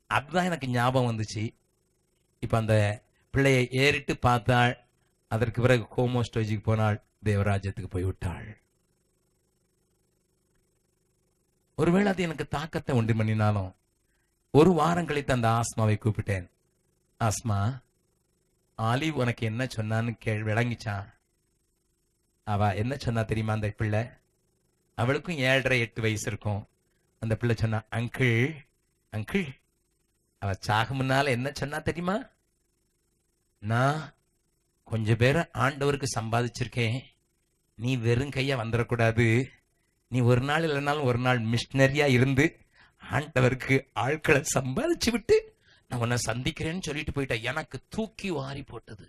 அதுதான் எனக்கு ஞாபகம் வந்துச்சு. இப்ப அந்த பிள்ளையை ஏறிட்டு பார்த்தாள். அதற்கு பிறகு கோமோ ஸ்டேஜுக்கு போனாள். தேவராஜ்யத்துக்கு போய்விட்டாள். ஒருவேளை அது எனக்கு தாக்கத்தை உண்டு பண்ணினாலும் 1 வாரம் கழித்து அந்த ஆஸ்மாவை கூப்பிட்டேன். ஆஸ்மா, ஆலிவ் உனக்கு என்ன சொன்னான்னு விளங்கிச்சான். அவ என்ன சொன்னா தெரியுமா? அந்த பிள்ளை, அவளுக்கும் 7.5-8 வயசு இருக்கும். அந்த பிள்ளை சொன்னா, அங்கிள் அவ சாக முன்னால என்ன சொன்னா தெரியுமா? நான் கொஞ்சம் பேரை ஆண்டவருக்கு சம்பாதிச்சிருக்கேன், நீ வெறும் கையா வந்துடக்கூடாது, நீ ஒரு நாள் இல்லைனாலும் ஒரு நாள் மிஷினரியா இருந்து ஆண்டவருக்கு ஆட்களை சம்பாதிச்சு விட்டு நான் உன்னை சந்திக்கிறேன்னு சொல்லிட்டு போயிட்டா. எனக்கு தூக்கி வாரி போட்டது.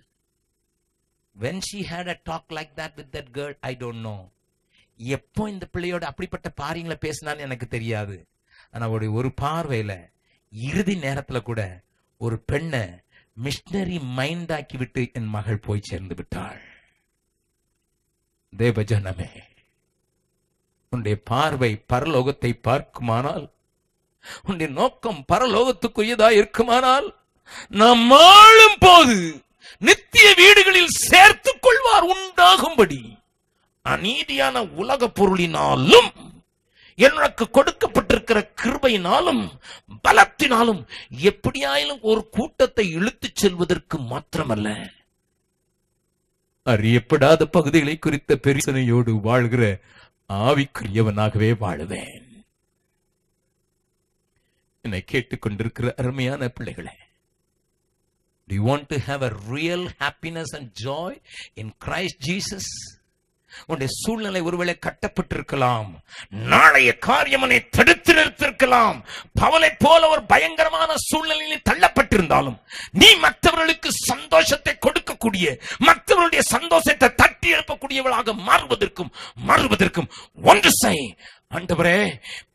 When she had a talk like that with that girl, I don't know. எப்போ இந்த பிள்ளையோட அப்படிப்பட்ட பாரியங்களை பேசினான்னு எனக்கு தெரியாது. ஆனா அவருடைய ஒரு பார்வையில இறுதி நேரத்துல கூட ஒரு பெண்ணை மிஷினரி மைண்ட் ஆக்கி விட்டு என் மகள் போய் சேர்ந்து விட்டாள். தேவஜனமே, உன்னுடைய பார்வை பரலோகத்தை பார்க்குமானால், உன்னுடைய நோக்கம் பரலோகத்துக்குரியதா இருக்குமானால், நாம் ஆளும் போது நித்திய வீடுகளில் சேர்த்துக் கொள்வார் உண்டாகும்படி அநீதியான உலக பொருளினாலும் எனக்கு கொடுக்கப்பட்டிருக்கிற கிருபையினாலும் பலத்தினாலும் எப்படியாயிலும் ஒரு கூட்டத்தை இழுத்துச் செல்வதற்கு மாத்திரமல்ல, அறியப்படாத பகுதிகளை குறித்த பெரிசனையோடு வாழ்கிற ஆவிக்குரியவனாகவே வாழுவேன். என்னை கேட்டுக்கொண்டிருக்கிற அருமையான பிள்ளைகளே, Do you want to have a real happiness and joy in Christ Jesus? உன்னுடைய சூழ்நிலை ஒருவேளை கட்டப்பட்டிருக்கலாம், நாளைய காரியம் உன்னை தடுத்து நிறுத்திருக்கலாம். பவுலை போல ஒரு பயங்கரமான சூழ்நிலையில் தள்ளப்பட்டிருந்தாலும் நீ மற்றவர்களுக்கு சந்தோஷத்தை கொடுக்கக்கூடிய, மற்றவர்களுடைய சந்தோஷத்தை தட்டி எழுப்பக்கூடியவளாக மாறுவதற்கும் ஒன்று செய். ஆண்டவரே,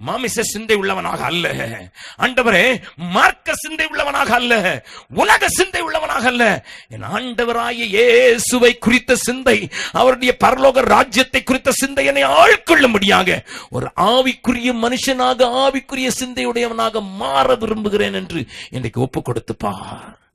மாமிச சிந்தை உள்ளவனாக அல்ல, ஆண்டவரே மார்க்க சிந்தை உள்ளவனாக அல்ல, உலக சிந்தை உள்ளவனாக அல்ல, என் ஆண்டவராகிய இயேசுவை குறித்த சிந்தை, அவருடைய பரலோக ராஜ்யத்தை குறித்த சிந்தை என்னை ஆழ்கொள்ளும்படியாக ஒரு ஆவிக்குரிய மனுஷனாக, ஆவிக்குரிய சிந்தையுடையவனாக மாற விரும்புகிறேன் என்று இன்றைக்கு ஒப்பு கொடுத்து பார்.